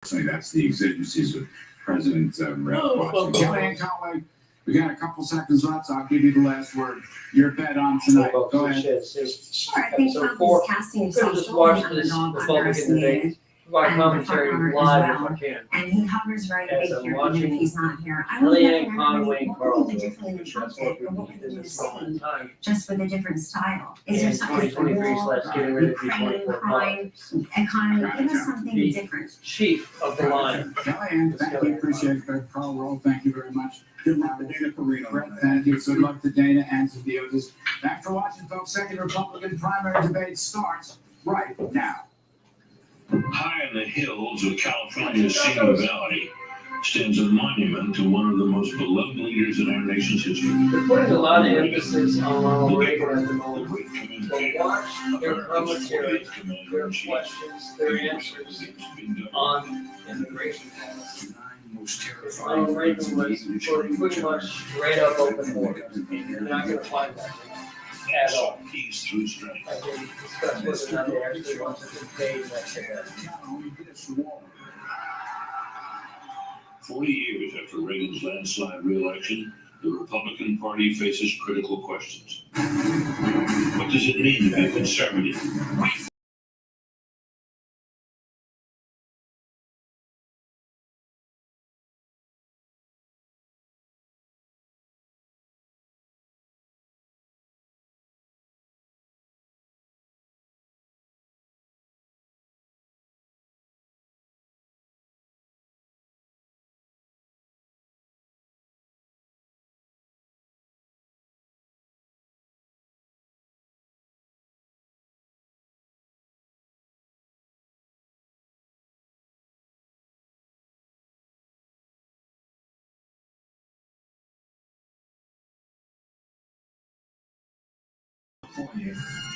That's the exigencies of President Washington. Kellyanne Conway, we got a couple seconds left, so I'll give you the last word. Your bet on tonight. Go ahead. Sure, I think Trump is casting himself just watch this underestimated. Republican debate. Provide commentary live if I can. And he hovers very As big I'm here, watching even if he's not here. I would Kellyanne recommend Conway and what Carl would you do differently in the Trump That's what debate, or what we would need you in this moment in say, time. just with a different style? Is there And something for 2023 war, / getting rid of Ukraine, 24 crime, economy? Give us something The different. Chief of the line. Kellyanne, thank you, appreciate it. Carl Roll, thank you very much. Good luck to Dana Perino. Brett, thank you. Good luck to Dana and to the others. Thanks for watching, folks. Second Republican primary debate starts right now. High in the hills of California's Simi Valley stands a monument to one of the most beloved leaders in our nation's history. They're putting a lot of emphasis on Ronald Reagan at the The moment. great But communicator watch of their America's commentary, 48th commander their in chief. questions, their answers on immigration policy. Ronald Reagan was pretty much straight up open border. You're not going to find that at all. Peace through strength. I can discuss whether or not they actually want to invade Mexico. 40 years after Reagan's landslide re-election, the Republican Party faces critical questions. What does it mean to be conservative?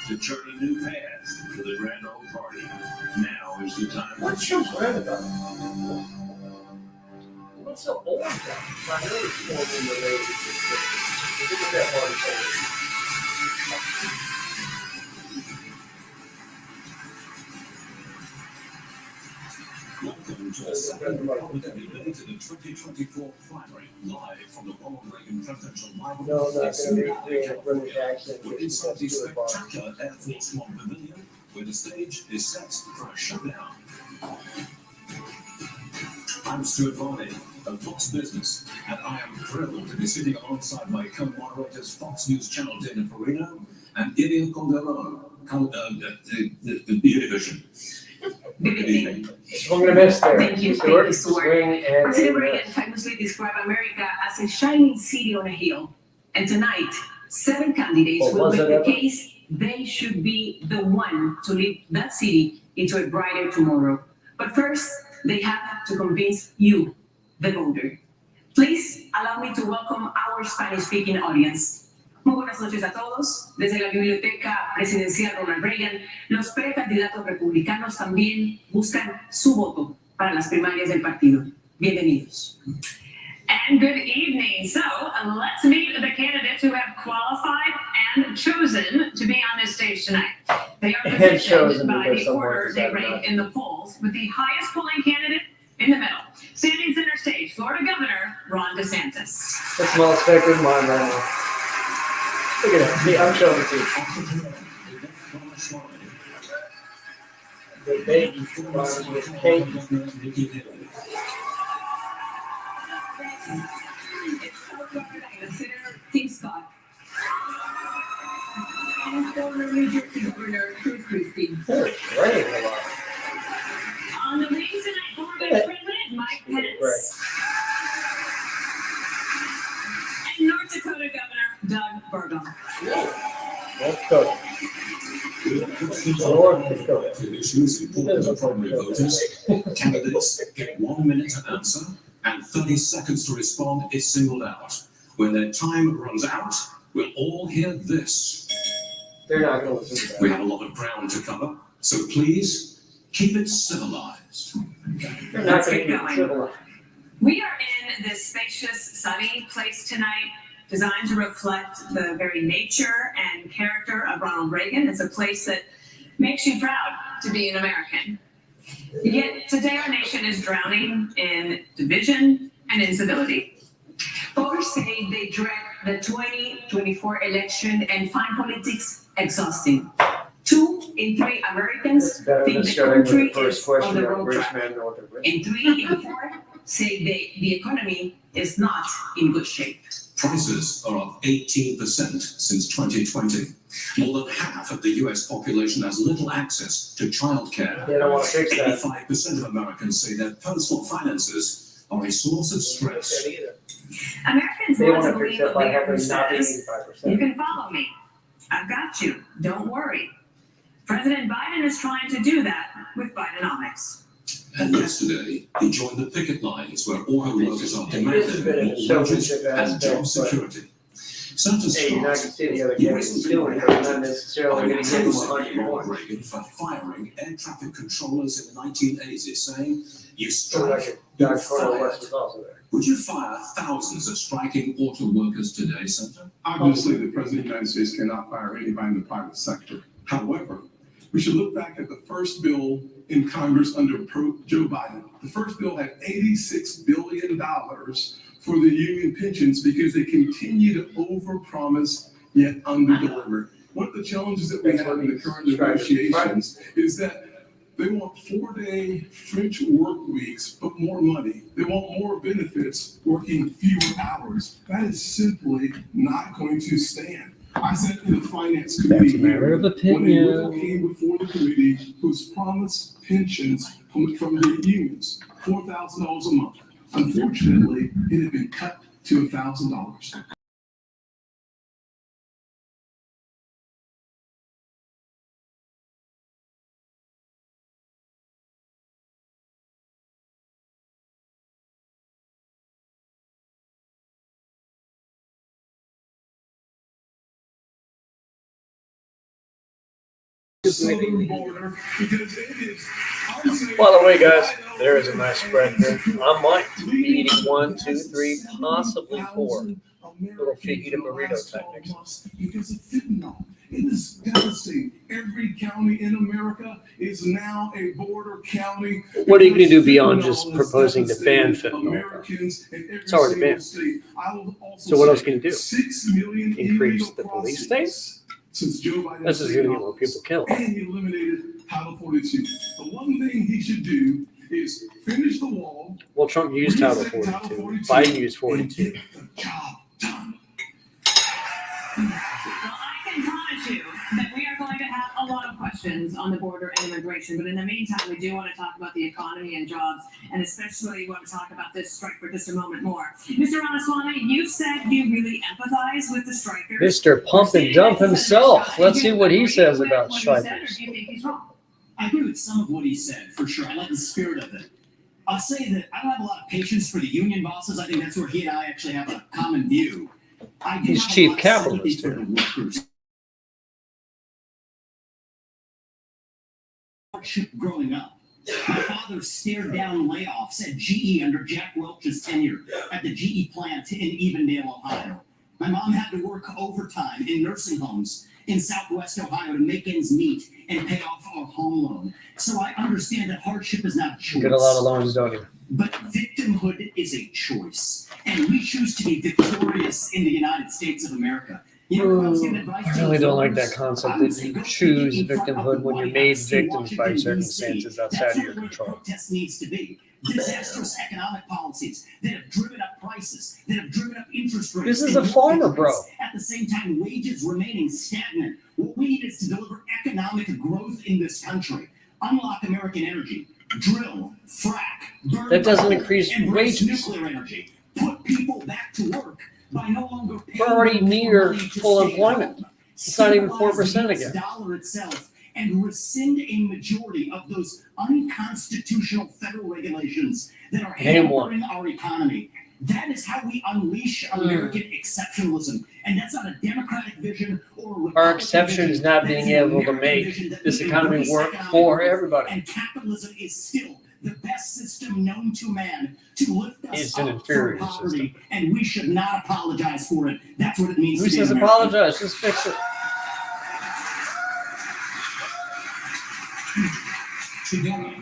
To chart a new path for the Grand Old Party. Now is the time. What's so great about it? What's so old about it? I know it's formally related to the look at that party saying. Welcome to the Second Republican Debate in the 2024 primary, live from the Ronald Reagan Presidential Library. No, I'm not going to be a British accent. We're inside the spectacular Air Force One Pavilion, where the stage is set for a showdown. I'm Stuart Varney of Fox Business, and I am thrilled to be sitting alongside my co-moderators, Fox News Channel Dana Perino and Ilian Calderon, the Univision. Good evening. I'm going to miss there. Thank you, Stuart. Stuart. Swing and President Reagan famously described America as a shining city on a hill. And tonight, 7 candidates Well, will was make it the ever? case they should be the one to lead that city into a brighter tomorrow. But first, they have to convince you, the voter. Please allow me to welcome our Spanish-speaking audience. Muy buenas noches a todos. Desde la Biblioteca Presidencial Ronald Reagan, los precandidatos republicanos también buscan su voto para las primarias del partido. Bienvenidos. And good evening. So let's meet the candidates who have qualified and chosen to be on this stage tonight. They are And positioned chosen by because the someone order they decided rank not. in the polls, with the highest polling candidate in the middle. Standing center stage, Florida Governor Ron DeSantis. the small speck of mine right now. Look at that. I'm showing it to you. The baby runs with cake. It's South Carolina, Senator Tim Scott. And former New Jersey Governor Chris Christie. It's raining a lot. On the wings tonight, former Vice President Mike Pence. And North Dakota Governor Doug Burgum. Let's go. Lord, let's go. Issues important to primary voters. Candidates get 1 minute to answer and 30 seconds to respond if singled out. When their time runs out, we'll all hear this. They're not going to listen to We that. have a lot of ground to cover, so please keep it civilized. They're not going to be civilized. We are in this spacious, sunny place tonight, designed to reflect the very nature and character of Ronald Reagan. It's a place that makes you proud to be an American. Yet today our nation is drowning in division and instability. 4 say they dread the 2024 election and find politics exhausting. 2 in 3 Americans Better think than the starting with country the first is on question the of road rich track. man north of rich. And 3 in 4 say the economy is not in good shape. Prices are up 18% since 2020. More than half of the US population has little access to childcare. They don't want to fix that. 85% of Americans say their personal finances are a source of stress. Americans They want want to to fix believe that what by leader having not the says, you 85%. can follow me. I've got you. Don't worry. President Biden is trying to do that with Bidenomics. And yesterday, he joined the picket lines where auto workers are demanding This has been a more wages showmanship and aspect, job but- security. Senator Hey, you're not Scott, gonna see the other you guys recently doing it, but you're not necessarily gonna give them 100 Ronald points. Reagan for firing air traffic controllers in the 1980s, saying, you So like strike, Doug you're Cornell fired. West was also there. Would you fire thousands of striking auto workers today, Senator? Obviously, the President of the United States cannot fire anybody in the private sector. However, we should look back at the first bill in Congress under Joe Biden. The first bill had $86 billion for the union pensions because they continue to overpromise yet underdeliver. One of the challenges that we have in the current negotiations is that they want 4-day French work weeks, but more money. They want more benefits, working fewer hours. That is simply not going to stand. I sat in the finance committee That's a matter of when a opinion. bill came before the committee whose promised pensions from the unions, $4,000 a month. Unfortunately, it had been cut to $1,000. Southern border because it is. By the way, guys, there is a nice spread here. I'm Mike, eating 1, 2, 3, possibly 4 little fajita burrito type mixes. Because of fentanyl. It is devastating. Every county in America is now a border county. What are you gonna do beyond just Fentanyl is proposing to ban devastating fentanyl? Americans in every It's already single banned. state. I will also So what else say can you do? 6 million Increase illegal the police crossings since Joe Biden. This is gonna get more people killed. And he eliminated Title 42. The one thing he should do is finish the wall. Well, Trump used Title 42. Biden used 42. And get the job done. Well, I can promise you that we are going to have a lot of questions on the border and immigration, but in the meantime, we do want to talk about the economy and jobs, and especially want to talk about this strike for just a moment more. Mr. Ramaswamy, you said you really empathize with the strikers. Mr. Pump and Dump himself. Let's see what he says about What he said, or strikers. do you think he's wrong? I agree with some of what he said, for sure. I like the spirit of it. I'll say that I don't have a lot of patience for the union bosses. I think that's where he and I actually have a common view. I do He's have a chief lot of sympathy capitalist for here. the workers. Hardship growing up. My father stared down layoffs at GE under Jack Welch's tenure at the GE plant in Evendale, Ohio. My mom had to work overtime in nursing homes in Southwest Ohio to make ends meet and pay off our home loan. So I understand that hardship is not a choice. Get a lot of loans, don't you? But victimhood is a choice. And we choose to be victorious in the United States of America. You know, I'll give advice I to really those don't like voters. that concept I would that say you go choose in front of victimhood the when you're White made House in victims by Washington, circumstances D.C. outside That's of your where control. protest needs to be. Disastrous economic policies that have driven up prices, that have driven up interest rates. This is and a farmer, mortgage bro. rates. At the same time, wages remaining stagnant. What we need is to deliver economic growth in this country. Unlock American energy. Drill, frack, burn That doesn't coal, increase embrace wages. nuclear energy. Put people back to work by no longer paying We're already them for near money to full stay employment. home. It's not even Stabilize 4% the US again. dollar itself and rescind a majority of those unconstitutional federal regulations that are Name one. hampering our economy. That is how we unleash American exceptionalism. And that's not a Democratic vision or a Republican Our exception is vision. not That being is an able to American make vision that this we economy embrace work economic for growth. everybody. And capitalism is still the best system known to man to lift us It's an up inferior from poverty. And we should not apologize for it. That's what it means Who to be says American. apologize? Just fix it. Together,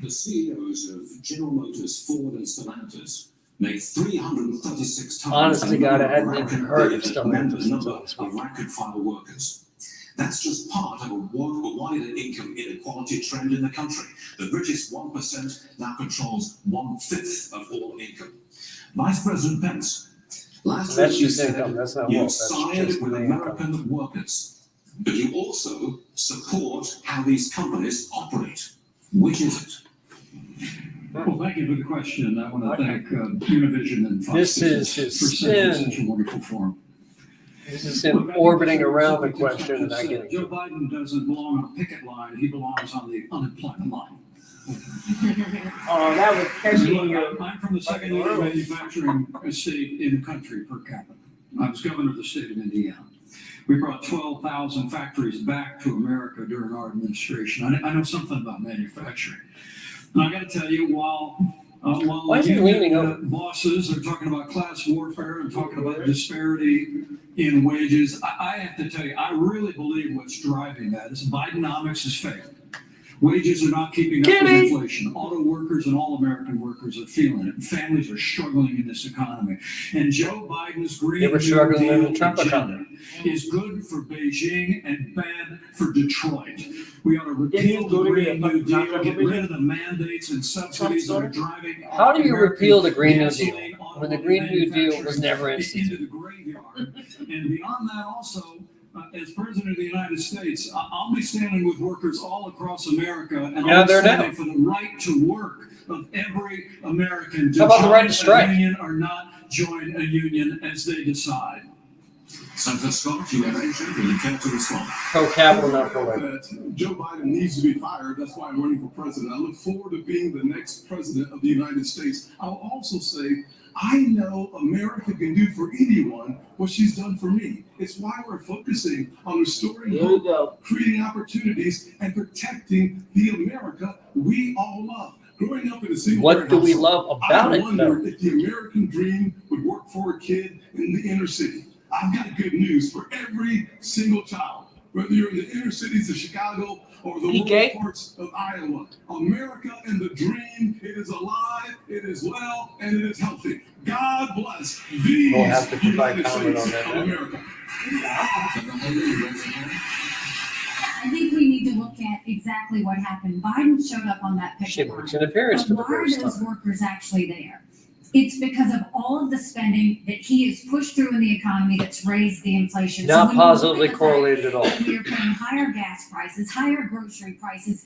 The CEOs of General Motors, Ford, and Stellantis made 336 times. Honest to God, I hadn't even record heard of the Stellantis number until this of rank-and-file workers. That's just part of a wider income inequality trend in the country. The richest 1% now controls 1/5 of all income. Vice President Pence, last That's week you just said income, that's not you wealth, that's side just with the income. American workers, but you also support how these companies operate. Which is it? Well, thank you for the question. I want to thank Univision and Fox This Business is his for setting sin. such a wonderful forum. This is him orbiting around the question and not getting Joe it. Biden doesn't belong on a picket line. He belongs on the unemployment line. Oh, that was catchy. I'm from the second largest manufacturing state in the country per capita. I was governor of the state of Indiana. We brought 12,000 factories back to America during our administration. I know something about manufacturing. And I got to tell you, while Why is he leaning over? bosses are talking about class warfare and talking about disparity in wages, I have to tell you, I really believe what's driving that is Bidenomics is fake. Wages are not keeping up with inflation. Auto workers and all American workers are feeling it. Families are struggling in this economy. And Joe Biden's Green They were New struggling in the Deal Trump agenda is good for Beijing and bad for Detroit. We ought to repeal the Green New Deal, get rid of the mandates and subsidies that are driving. How do you repeal the Green New gasoline, Deal auto when the Green New Deal was manufacturing never into instituted? the graveyard? And beyond that also, as President of the United States, I'll be standing with workers all across America, and Yeah, I'll be they're standing for the right to work of every American to How about the right to join strike? a union or not join a union as they decide. Senator Scott, you have mentioned, and you care to respond. Co-capital, not co-labor. That Joe Biden needs to be fired. That's why I'm running for president. I look forward to being the next president of the United States. I'll also say, I know America can do for anyone what she's done for me. It's why we're focusing on restoring hope, creating opportunities, and protecting the America we all love. Growing up in a single What do we household, love about I it, wondered if the American dream would work for a kid in the inner city. I've got good news for every single child, whether you're in the inner cities of Chicago or the rural parts of Iowa. America and the dream, it is alive, it is well, and it is healthy. God bless these We'll have to provide United comment States on of that. America. I think we need to look at exactly what happened. Biden showed up on that She picture. makes an appearance for But the why are first those time. workers actually there? It's because of all of the spending that he has pushed through in the economy that's raised the inflation. So Not when you look positively at the fact correlated at all. that we are paying higher gas prices, higher grocery prices,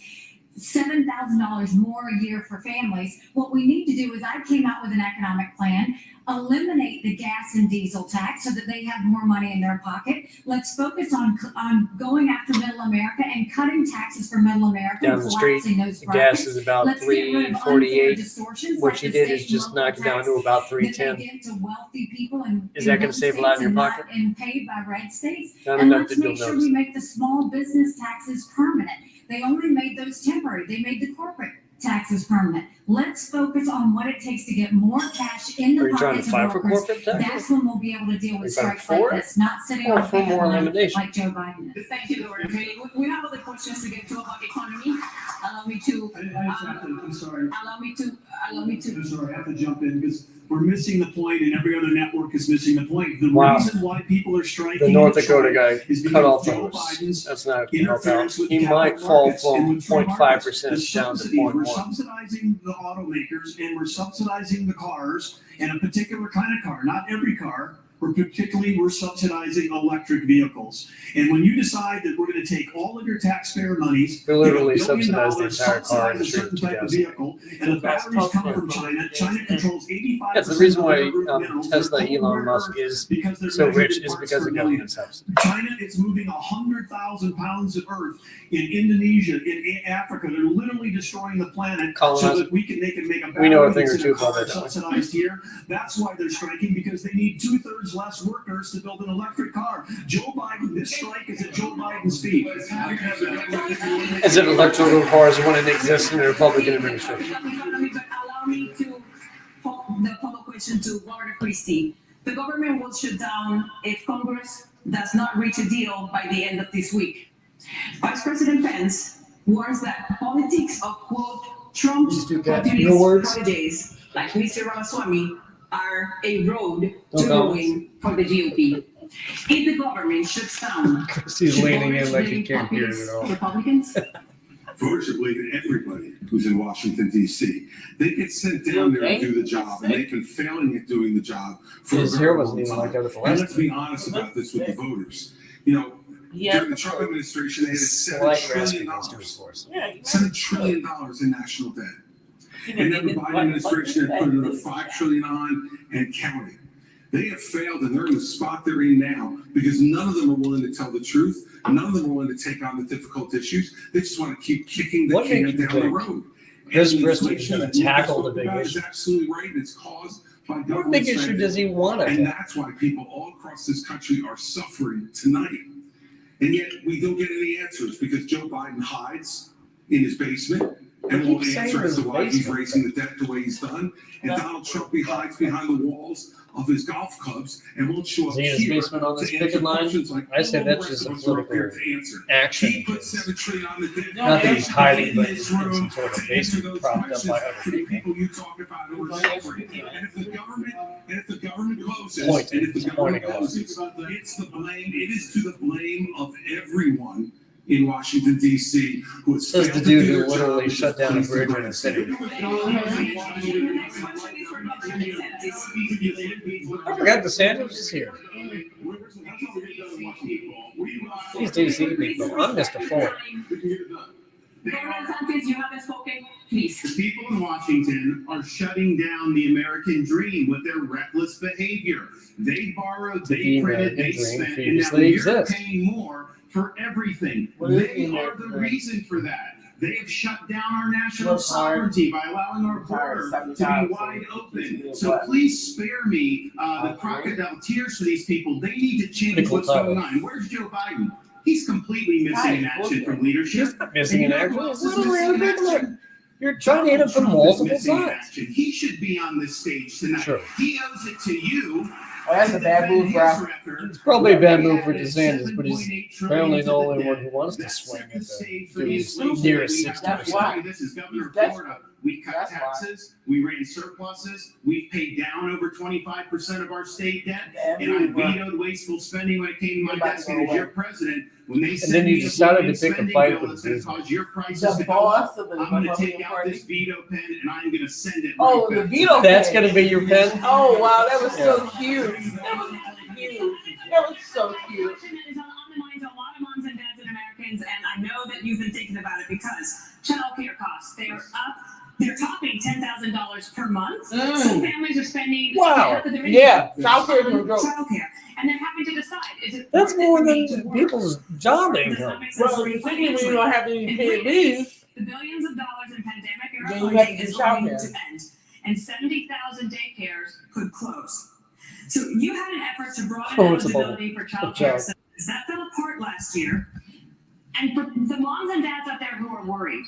$7,000 more a year for families. What we need to do is I came out with an economic plan, eliminate the gas and diesel tax so that they have more money in their pocket. Let's focus on going after middle America and cutting taxes for middle America. Down and the street, collapsing those The brackets. gas is about Let's get rid of unfair $3.48. distortions What like she the did state is and just local knock it down tax to about that they $3.10. give to wealthy people and Is that gonna save a lot in your pocket? And paid by red states. Not And enough let's that you'll make sure notice. we make the small business taxes permanent. They only made those temporary. They made the corporate taxes permanent. Let's focus on what it takes to get more cash in Are the you trying to pockets fight of for workers. corporate taxes? That's when we'll be able to deal with Are you fighting strikes like for it? this, not sitting Or on a for picket more line elimination? like Joe Biden is. Thank you, Laura. Okay, we have other questions to get to about economy. Allow me to, I'm sorry. allow me to. I'm sorry, I have to jump in because we're missing the point and every other network is missing the point. The Wow. reason why people are striking The North in Dakota Detroit guy is cut because off the Joe horse. Biden's That's not gonna help out. interference with He capital might fall markets and from with free markets. 0.5% The down to subsidies, we're 0.1. subsidizing the automakers and we're subsidizing the cars and a particular kind of car, not every car. We're subsidizing electric vehicles. And when you decide that we're going to take all of your taxpayer monies, We literally give $1 billion, subsidized the entire car subsidize a industry in certain type of 2000. vehicle, and the batteries come from China. China controls 85%. That's the reason why of the rare minerals. Tesla, They're Elon rare Musk earths is because they're so measured rich in is parts because per of million. government subsidy. China is moving 100,000 pounds of earth in Indonesia, in Africa. They're literally destroying the planet so Colonize- that we can make a battery. We know a thing or that's two in about car that, don't we? subsidized here. That's why they're striking, because they need 2/3 less workers to build an electric car. Joe Biden, this strike is at Joe Biden's feet. As if electrical cars wouldn't exist in a Republican administration. Economy, but allow me to the follow question to Governor Christie. The government will shut down if Congress does not reach a deal by the end of this week. Vice President Pence warns that politics of, quote, Trump's These two cats, your words. holidays, like Mr. Ramaswamy, are a road No to comments. ruin for the GOP. If the government shuts down, Christy's should leaning in voters like he blame can't hear it populist at all. Republicans? Voters are blaming everybody who's in Washington, D.C. They get sent down there to do the job, and they've been failing at doing the job for a His very hair long wasn't even like time. that with the And last let's be honest about this with the voters. You know, during the Trump administration, they had slight $7 trillion, raspiness to his voice. $7 trillion in national debt. And then the Biden administration had put another $5 trillion on and counting. They have failed, and they're in the spot they're in now because none of them are willing to tell the truth. None of them are willing to take on the difficult issues. They just want to keep kicking the What can makes you down the think road. Chris And the Christie is inflation gonna that you tackle just the big spoke about is issue? absolutely right. It's caused by What government big issue spending. does he want to And attack? that's why people all across this country are suffering tonight. And yet we don't get any answers because Joe Biden hides in his basement and He won't keeps saying answer as to his why he's basement. raising the debt the way he's done. And Donald Trump hides behind the walls of his golf clubs and won't show Is up he in his here basement on to this answer picket line? questions like I say all that's the just a rest of us are up here political to answer. action. He put $7 trillion on the debt. Not that he's hiding, but In this in some room sort of to answer basement those propped up questions by other for the people. people you talk about who are suffering. And if the government closes, Pointing. and if the He's government pointing a lot. closes, it's the blame. It is to the blame of everyone in Washington D.C. who has Says failed the to dude do who their literally job, shut down a which is bridge police in a city. The next one should be for Governor DeSantis. I forgot DeSantis was here. These DC people. I'm Mr. Ford. Governor DeSantis, you haven't spoken, please. The people in Washington are shutting down the American dream with their reckless behavior. They borrowed, The they printed, American they dream spent, and now previously you're exists. paying more for everything. They are the reason for that. They have shut down our national sovereignty by allowing our border to be wide open. So please spare me the crocodile tears for these people. They need to change Pretty cool what's title. going on. Where's Joe Biden? He's completely missing in action from leadership. Missing in And you know action. who else It's is literally missing in everything. Look, action? you're trying to hit him from Trump is multiple missing in sides. action. He should be on this stage tonight. Sure. He owes it to you. Oh, that's a bad move, bro. It's probably a bad move for DeSantis, but he's apparently the only one who wants to swing at the dude's nearest 60%. That's why. This is Governor of That's- Florida. We cut that's why. taxes, we ran surpluses, we've paid down over 25% of our state debt, Bad and I move, bro. vetoed wasteful spending when it came to You're my about to desk go and as your away. president. When they then send you me a decided to bloated pick a spending fight bill with that's gonna Disney. cause your prices The to go up, boss of the I'm gonna take Republican out Party. this veto pen and I'm gonna send it Oh, right the back. veto That's pen. gonna be your pen? Oh, wow, that was so Yeah. cute. That was cute. That was so cute. Question that is on the minds of a lot of moms and dads and Americans, and I know that you've been thinking about it because childcare costs, they are up. They're topping $10,000 per month. Mm. Some families are spending Wow. half of their Yeah, income childcare is a on joke. childcare, and they're having to decide: is it That's worth it more for me than to work? people's job Does not income. make sense Well, for me particularly when you financially. don't have any In paid 3 days, leave, the billions of dollars in pandemic era then you have funding to is do going childcare. to end, and 70,000 daycares could close. So you had an effort to broaden Oh, it's a eligibility for child. childcare services. That fell apart last year. And for the moms and dads out there who are worried,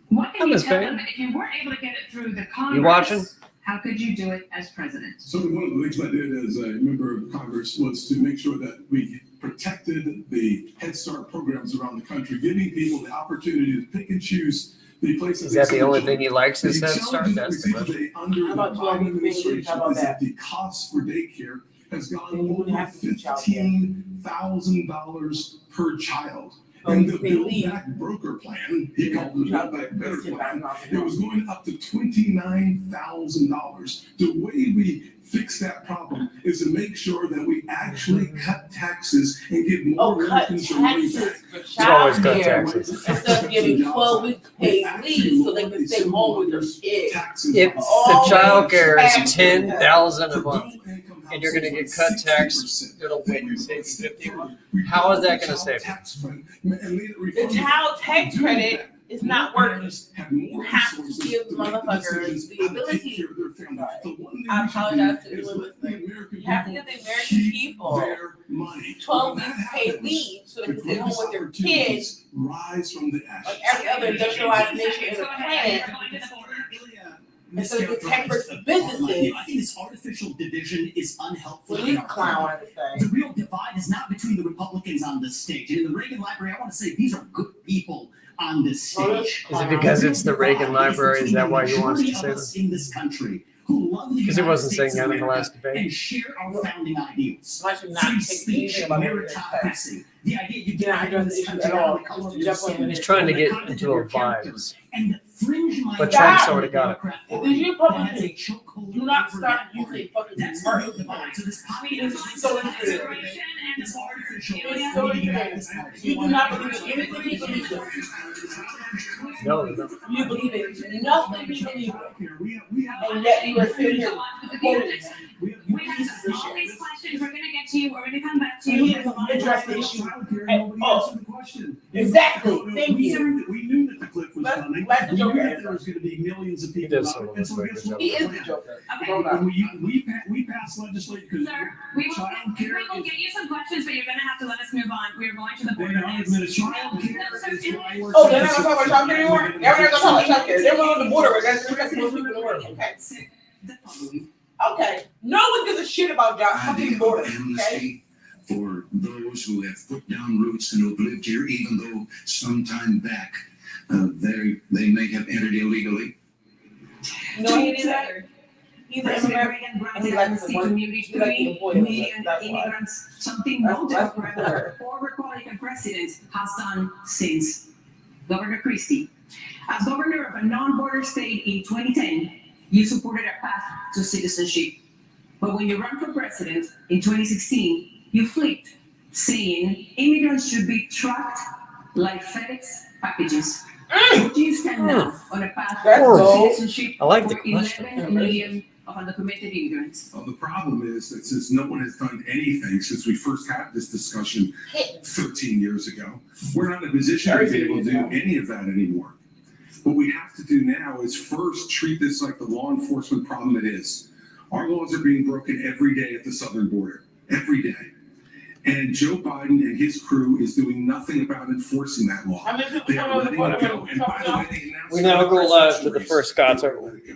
what can I'm you just tell saying. them if you weren't able to get it through the Congress? You watching? How could you do it as president? So one of the things I did as a member of Congress was to make sure that we protected the Head Start programs around the country, giving people the opportunity to pick and choose the places. Is that they the only send thing he likes is the Head Start? challenges that That's we the see question. today under the How about Biden 12 administration How about is that that? the cost for daycare has gone Then you wouldn't over have to do childcare. $15,000 per child. Oh, And you the pay Build leave. Back Broker Plan, he called it the Build Back Better Plan, it $10,000. was going up to $29,000. The way we fix that problem is to make sure that we actually cut taxes and give Oh, more cut Americans their money taxes back. for It's always cut childcare. taxes. Instead of getting 12 weeks paid leave so they can stay home with their kids. If Oh, the child care is taxes. 10,000 a month, and you're gonna get cut tax, it'll wait and save you 51. How is that gonna save The child tax credit is not working. You have to give motherfuckers the ability. I apologize to the listeners. You have to give the American people 12 weeks paid leave so they can stay home with their kids, Rise from the ashes. like every other industrialized nation in the planet. And so the tax versus businesses. I think this artificial division is unhelpful. Well, this clown had to The say. real divide is not between the Republicans on this stage. And in the Reagan Library, I want to say these are good people. on this stage. Is it because it's the Reagan Library? Is that why he wants to say this? that? In this country who love the Because he United wasn't saying States that of in the last America debate. and share our founding ideals. I should not Free take speech, anything about it. meritocracy, the idea you Yeah, I get don't in this think country at all. on the color of your skin, He's trying to on the get content into of a your vibe. characters, and the fringe But Stop! Trump's already got it. Did you that has a publicly chokehold do not over start that party. using fucking That's the word. real divide. So this It is so infuriating. Immigration and It's the border. artificial. It's so infuriating. You do not believe in anything you believe in. No, no. You believe in nothing you believe in. We have And yet you are sitting here quoting. We have all these questions. We're gonna get to you. We're gonna come back to And you. he There's a lot of addressed the questions. issue. Nobody Oh. answered the question. Exactly. Thank We you. knew that- We knew that the cliff was Let- coming. let the We knew Joker that answer. there was gonna be millions of He people. does out, some of and those so very guess good what? He is the Joker. Okay. Hold on. We passed legislation because Sir, we will child care get you some questions, but you're gonna have to let us move on. We are going to the Then border our next. administration No, sir, is why we're. Oh, they're not gonna talk about child care anymore? Y'all not gonna talk about child care. They're on the border. We're gonna discuss most people in the world. Okay. The following. Okay. No one gives a shit about y'all fucking border. Okay. Amnesty for those who have put down roots and who've lived here, even though some time back they may have entered illegally. No, he didn't either. He's an President American. Reagan And he granted likes amnesty the to work. nearly He likes the 3 employee. million That's why. immigrants, something That's no the Democrat word. or Republican president has done since. Governor Christie, as governor of a non-border state in 2010, you supported a path to citizenship. But when you ran for president in 2016, you flipped, saying immigrants should be tracked like FedEx packages. Would you stand now on a path That's to bold. citizenship I like the for question. 11 million of undocumented immigrants? Well, the problem is that since no one has done anything since we first had this discussion 13 years ago, we're not in a position to be able to do any of that anymore. What we have to do now is first treat this like the law enforcement problem it is. Our laws are being broken every day at the southern border, every day. And Joe Biden and his crew is doing nothing about enforcing that law. How many people They come are over the letting it border? go. And by the way, they announced We now go live to the race. first Scots. They let it go.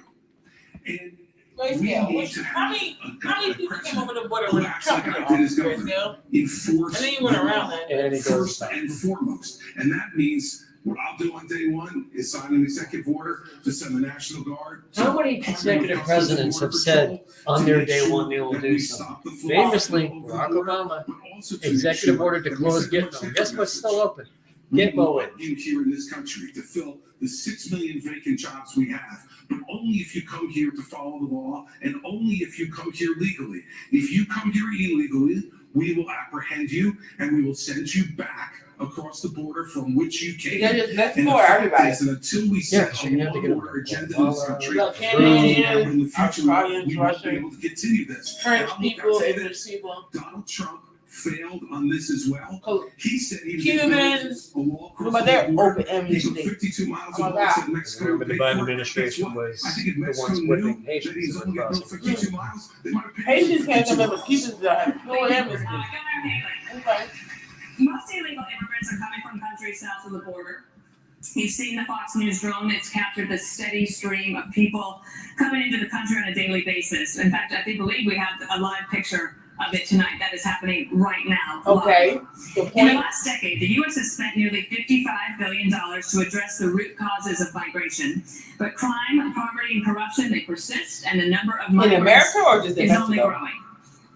And Grayscale. we need Which- to How have many a people came president over the border who when acts Trump like came I did as on? governor. Grayscale. Enforce. And then you went the around law. that. And he goes First back. and foremost. And that means what I'll do on day one is sign an executive order to send the National Guard. to How many partner with consecutive Customs and presidents Border have said Patrol on to their make day sure one they will that do we something? stop the flow Famously, over the Barack border, Obama, but also to make executive sure order to that we close send a much Gitmo. different Guess what's message. still open? We Gitmo want in. you here in this country to fill the 6 million vacant jobs we have, but only if you come here to follow the law and only if you come here legally. If you come here illegally, we will apprehend you and we will send you back across the border from which you came. That's And the for fact everybody. is that until we Yeah, set you a have to law get and order agenda in this country, Look, in Canadians, the future, Australians, we won't be Russians, able to continue this. French And I'll people, say English this, people, Donald Trump failed on this as well. He said he was Cubans. a wall across But they're the border. open He amnesty. took 52 miles Oh of my wall, God. said Mexico Remember would the pay Biden for it. administration Guess what? was I think if the Mexico ones knew whipping that Haitians he's who only were going to go crossing. 52 miles, they might have paid Haitians for can't 52 come in, but miles. Cubans have full amnesty. Governor Haley. Okay. Most illegal immigrants are coming from countries south of the border. You've seen the Fox News drone that's captured the steady stream of people coming into the country on a daily basis. In fact, I believe we have a live picture of it tonight that is happening right now. Okay. Good In the point. last decade, the U.S. has spent nearly $55 billion to address the root causes of migration. But crime, poverty, and corruption, they persist, and the number of In migrants America or just in is only Mexico? growing.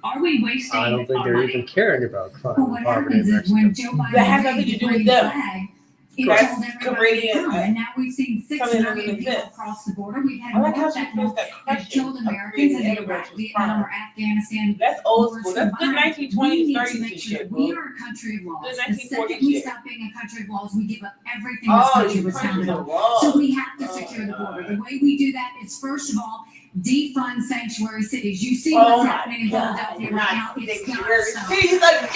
Are we wasting I don't think our they're money? even caring about crime But and what poverty in happens is Mexico. when Joe Biden That has waved nothing to the do with green them. flag, it That's told everybody to Canadian, come. And now we've seen 6 something that million doesn't people exist. across the border. We've had I like more how she that feels that have question killed of Americans creating in Iraq, immigrants was Vietnam, or crime. Afghanistan. That's old wars school. That's good combined. 1920s, We need to 30s make and sure shit, we bro. are a country of laws. Good The 1940s second we shit. stop being a country of laws, we give up everything this Oh, country you was country founded of on. laws. So we have to Oh, secure the my border. God. The way we do that is, first of all, defund sanctuary cities. You see Oh what's my happening in God. Philadelphia right now. It's got Sanctuary so. cities We need to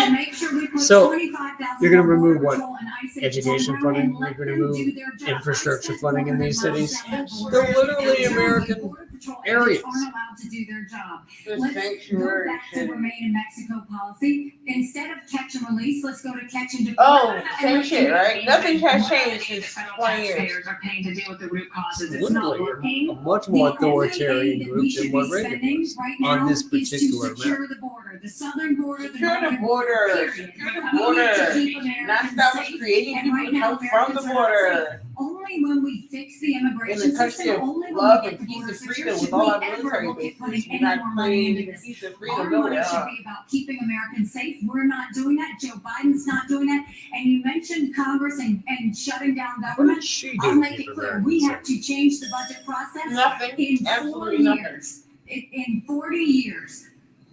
again! make sure we put So, 25,000 you're gonna more remove Border what? Patrol and ICE in Education Colorado funding? and let You're gonna them move do their job. infrastructure I spent funding in more these than cities? $1,000 They're literally and American Border Patrol areas. agents aren't allowed to do their job. The Let's go sanctuary back to city. remain in Mexico policy. Instead of catch and release, let's go to catch and deport. Oh, And same let's shit, do- right? Nothing has changed The since federal 20 years. taxpayers are paying to deal with the root causes. It's not Literally working. a much The more only authoritarian thing that group we than should what be Reagan spending was right on now this is to particular secure map. the border. the southern border, the Secure the northern border. period. Secure the We need to border. keep Not Americans stop safe. creating And people right to now, come from the Americans are not safe. border. Only when we fix the In immigration the country system, of only when love we and get the peace border and secure, freedom should with all we our ever military look at bases. putting We're any not more money into creating this. peace and Our freedom money building. should be about keeping Americans safe. We're not doing that. Joe Biden's not doing that. And you mentioned Congress and shutting down What government. did she I'll do? make it clear, we have to change the budget process Nothing. in 4 Absolutely nothing. years. In 40 years,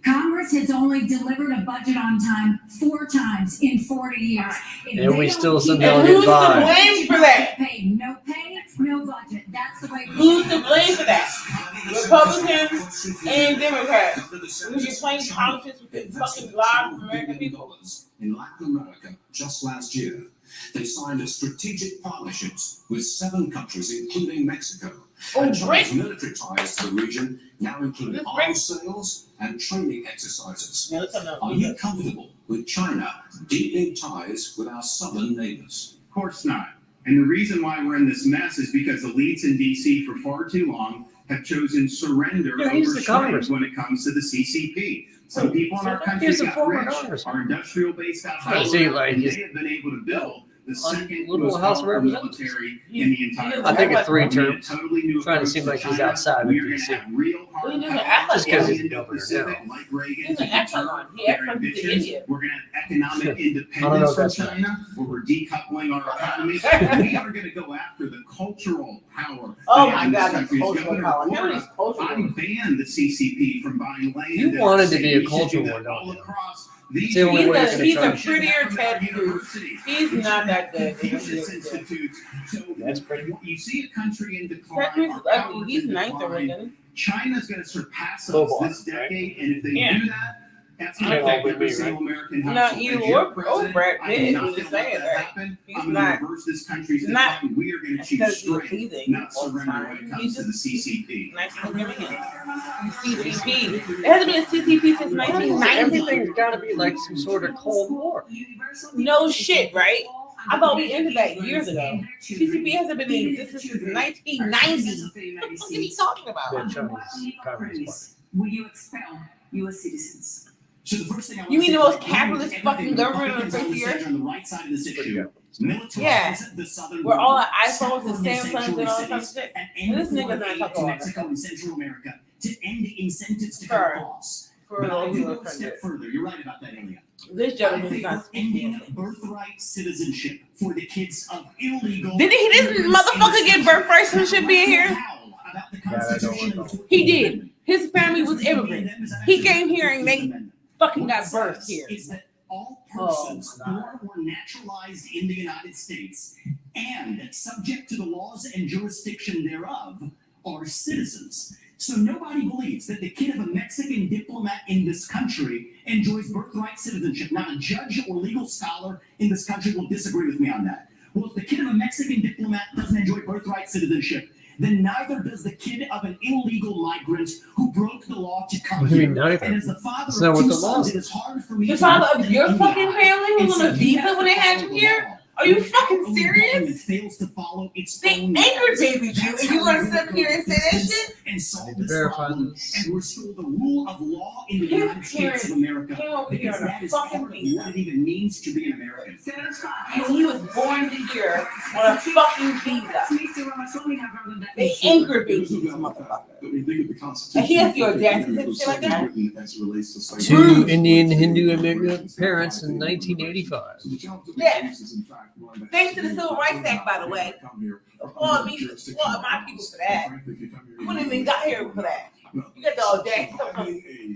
Congress has only delivered a budget on time 4 times in 40 years. If And they we don't still keep somehow it, And get who's to by. blame for that? Paid. No pay, no budget. That's the way. Who's to blame for that? Republicans and Democrats. Because you're playing politics with the fucking lives of American people. In Latin America just last year, they signed strategic partnerships with 7 countries, including Mexico. Oh, And China's BRICS. military ties to the region now include This arms sales and training exercises. Yeah, let's have Are you comfortable with China deepening ties with our southern neighbors? Of course not. And the reason why we're in this mess is because elites in DC for far too long have chosen surrender Yeah, he's over the strength congressman. when it comes to the CCP. Some people in our country He's a got former rich, congressman. our industrial base got I see, power, like, and he's they have been able to build the on second little most House of powerful Representatives. military in the entire I think world. a 3 We term. need a totally new Trying to approach seem like he's China. outside of We are going to DC. have real hard He doesn't power act like Just 'cause one. he's in governor Pacific, now. like Reagan, He doesn't to act like deter one. He their acts like he's an ambitions. idiot. We're going to have economic I don't know independence if from that's China, where we're decoupling our economy. We are going to go after the cultural power. Oh that my this God, country that's is. cultural Governor power. Florida, Kennedy's cultural. I banned the CCP from buying land. You in wanted our to state. be a We should cultural do that war, don't all you? across these It's the only way you're He's gonna a try. prettier Ted Cruz. He's not that good. Confucius Institutes. So That's pretty. you see a country in decline. Ted Cruz is our ugly. power's He's in nicer decline. looking. China's going to surpass us Global, this decade, and if they Yeah. do that, that's going Can't to all affect be every me, single right? American Not household. you As your or president, Brad I Pitt. do He not was feel saying that that. happen. He's I'm going not. to reverse this country's He's not. decline. We are going to choose Because he's strength, pleasing not all the surrender time. when it He comes to the just- CCP. Nice to meet him. CCP. It hasn't been a CCP since 1990. Everything's got to be like some sort of Cold War. No shit, right? I thought we ended that years ago. CCP hasn't been in existence since 1990. What are you talking The about? Chinese Communist Will you expel U.S. citizens? So the first thing I You mean the want most to say is capitalist fucking government on the face of the earth? on the right side of this issue. Yeah. Militarize the southern Where all border, our iPhones and sacrifice Samsungs and all that sanctuary stuff shit. and And this end nigga's foreign not aid talking to about Mexico that. and Central America to end the incentives to Sure. cut costs. For But I those do who go are a step offended. further. You're right about that, Elia. This I gentleman is think not we're speaking. ending birthright citizenship for the kids of illegal. Didn't this motherfucker get birthright citizenship being here? He did. His family was immigrants. He came here and they fucking got birthed here. Is that all Oh, persons my born or naturalized in the United States and subject to the laws and jurisdiction thereof are citizens. So nobody believes that the kid of a Mexican diplomat in this country enjoys birthright citizenship. Not a judge or legal scholar in this country will disagree with me on that. Well, if the kid of a Mexican diplomat doesn't enjoy birthright citizenship, then neither does the kid of an illegal migrant who broke the law to come What do you mean here. neither? And as the father That's not of what 2 the law sons, says. it is hard for me The to father look of them your in the fucking eye family and was on say, a "You visa have when to they had follow you the here? law." Are you When fucking your own serious? government fails to follow its They own anchor laws. babied you, That's and you how gonna we sit up go here and say that distance shit? and solve I need to this verify problem this. and restore the rule of law in the His United States of America. Came over here Because on that a is fucking part of visa. what it even means to be an American. And he was born here on a fucking visa. They anchor babied this motherfucker. And he has the audacity to say shit like that? 2 Indian Hindu immigrant parents in 1985. Yeah. Thanks to the Civil Rights Act, by the way. Applaud me, applaud my people for that. You wouldn't even got here for that. You got the audacity to come A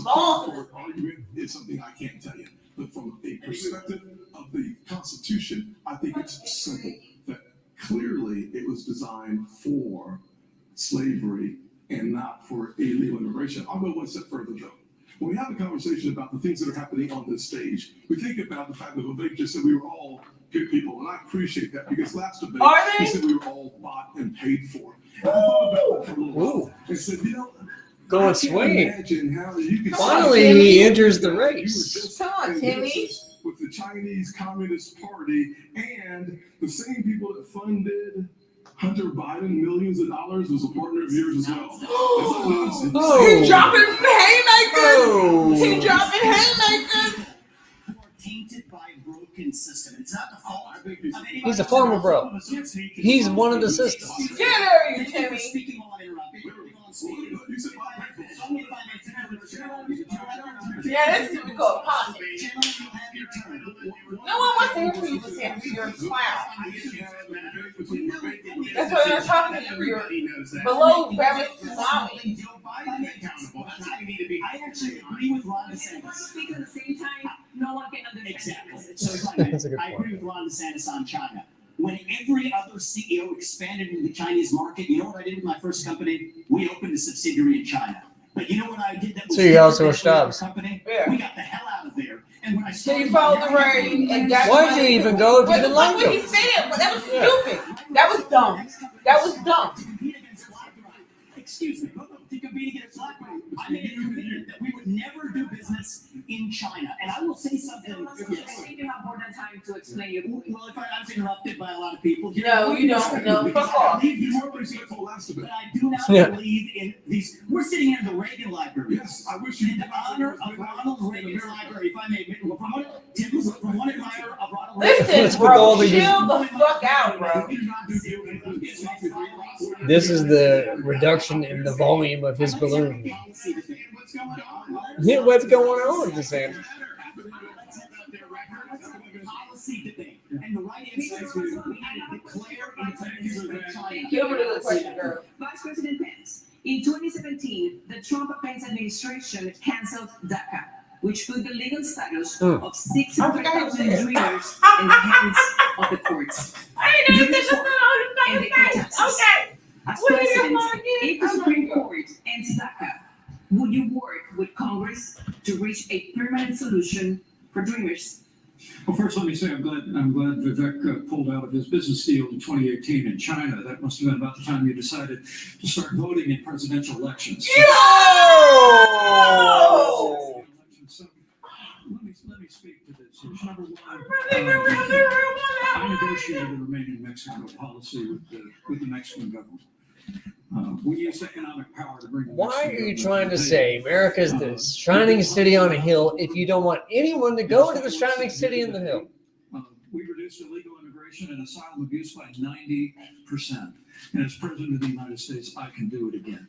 Law. support for argument is something I can't tell you. But from a perspective of the Constitution, I think it's simple that clearly it was designed for slavery and not for illegal immigration. I'll go one step further though. When we have a conversation about the things that are happening on this stage, we think about the fact that Vivek just said we were all good people, and I appreciate that because last debate Are he they? said we were all bought and paid for. And I thought about that for a little while. Ooh. And said, you know, Going I can't swinging. imagine how you could Finally, Timmy. he enters the You were race. just Come on, in Timmy. business with the Chinese Communist Party and the same people that funded Hunter Biden millions of dollars was a partner of yours as well. He dropping haymakers. He Oh. dropping haymakers. Who are tainted by a broken system. It's not the fault of anybody. He's a farmer, bro. He's one of the systems. Get out of here, Timmy. Speaking while I interrupt. You said Yeah, this is typical apostle. No one wants to hear from you, Sanders. You're a clown. That's why they're talking to you. You're below Babbitt's tsunami. I actually agree with Ron DeSantis. Speak at the same time, no one can understand. Exactly. So if I may, That's a good I point. agree with Ron DeSantis on China. When every other CEO expanded into the Chinese market, you know what I did with my first company? We opened a subsidiary in China. But you know what I did that was So you also different than every other jobs. company? Yeah. We got the hell out of there. And when I So you started followed the rain and got. Why'd you even go if you didn't like What he him? said, but that was stupid. That was dumb. That was dumb. Excuse me, to compete against BlackRock, I made a commitment that we would never do business in China. And I will say something. I think you have more than time to explain your point. Well, if I was interrupted by a lot of people. No, you don't. No, fuck off. But I do not Yeah. believe in these. We're sitting here in the Reagan Library. Yes, I wish you In honor of Ronald Reagan's library, if I may, from one admirer of Ronald Listen, Reagan. What's with bro, all the- chill the fuck out, bro. This is the reduction in the volume of his balloon. Yeah, what's going on, DeSantis? Policy debate. And the right answer is we need to declare independence from China. Give her the question, girl. Vice President Pence, in 2017, the Trump-Pence administration canceled DACA, which put the legal status of 600,000 dreamers in the hands of the courts. I didn't know this was not on the face. Okay. As What are you president, talking if the about? Supreme Court ends DACA, would you work with Congress to reach a permanent solution for dreamers? Well, first, let me say I'm glad Vivek pulled out of his business deal in 2018 in China. That must have been about the time you decided to start voting in presidential elections. Yo! So, let me speak to this. Number one, I I negotiated the Remain in Mexico policy with the Mexican government. We use economic power to bring. the Why Mexican are you government trying to the say table. America's the shining city on a hill if you don't want anyone to go to the shining city in the hill? We reduced illegal immigration and asylum abuse by 90%. And as president of the United States, I can do it again.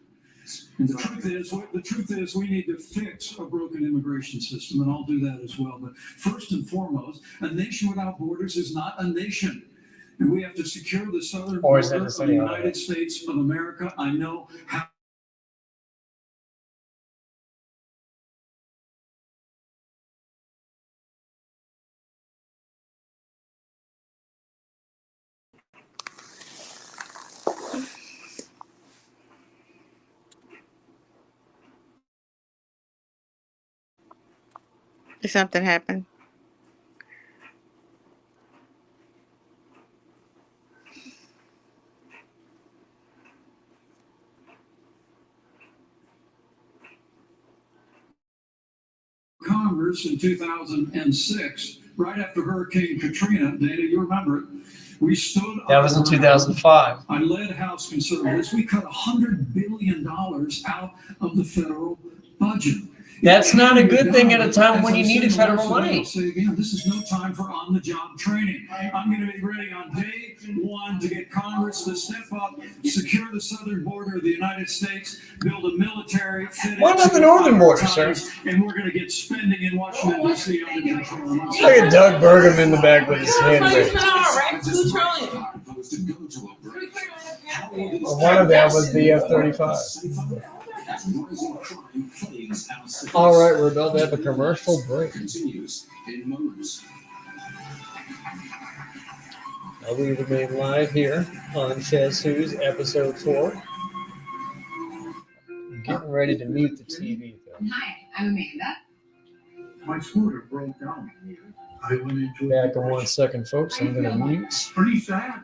And the truth is, we need to fix a broken immigration system, and I'll do that as well. But first and foremost, a nation without borders is not a nation. And we have to secure the southern Or is that border the of the city on United States of America. I know how. Did something happen? Congress in 2006, right after Hurricane Katrina. Dana, you remember it. We stood. That was in 2005. I led House Conservatives. We cut $100 billion out of the federal budget. That's not a good thing at a time when you As I needed said federal last night, money. I'll say again, this is no time for on-the-job training. I'm going to be ready on day one to get Congress to step up, secure the southern border of the United States, build a military. Why not the northern border, sir? And we're going to get spending in Washington, D.C. under control. Look at Doug Burgum in the back with his hand That's raised. what right? $2 trillion. Well, one of them was the F-35. All right, we're about to have a commercial break. We remain live here on SchezzWho's episode 4. I'm getting ready to mute the TV, though. Hi, I'm Amanda. My scooter broke down. I went into Back in 1 second, folks. I'm going to mute. Pretty sad.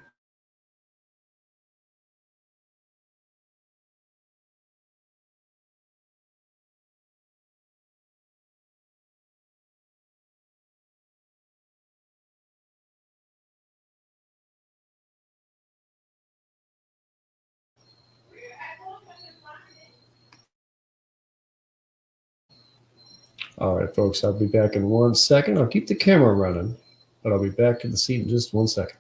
All right, folks, I'll be back in 1 second. I'll keep the camera running, but I'll be back to the seat in just 1 second.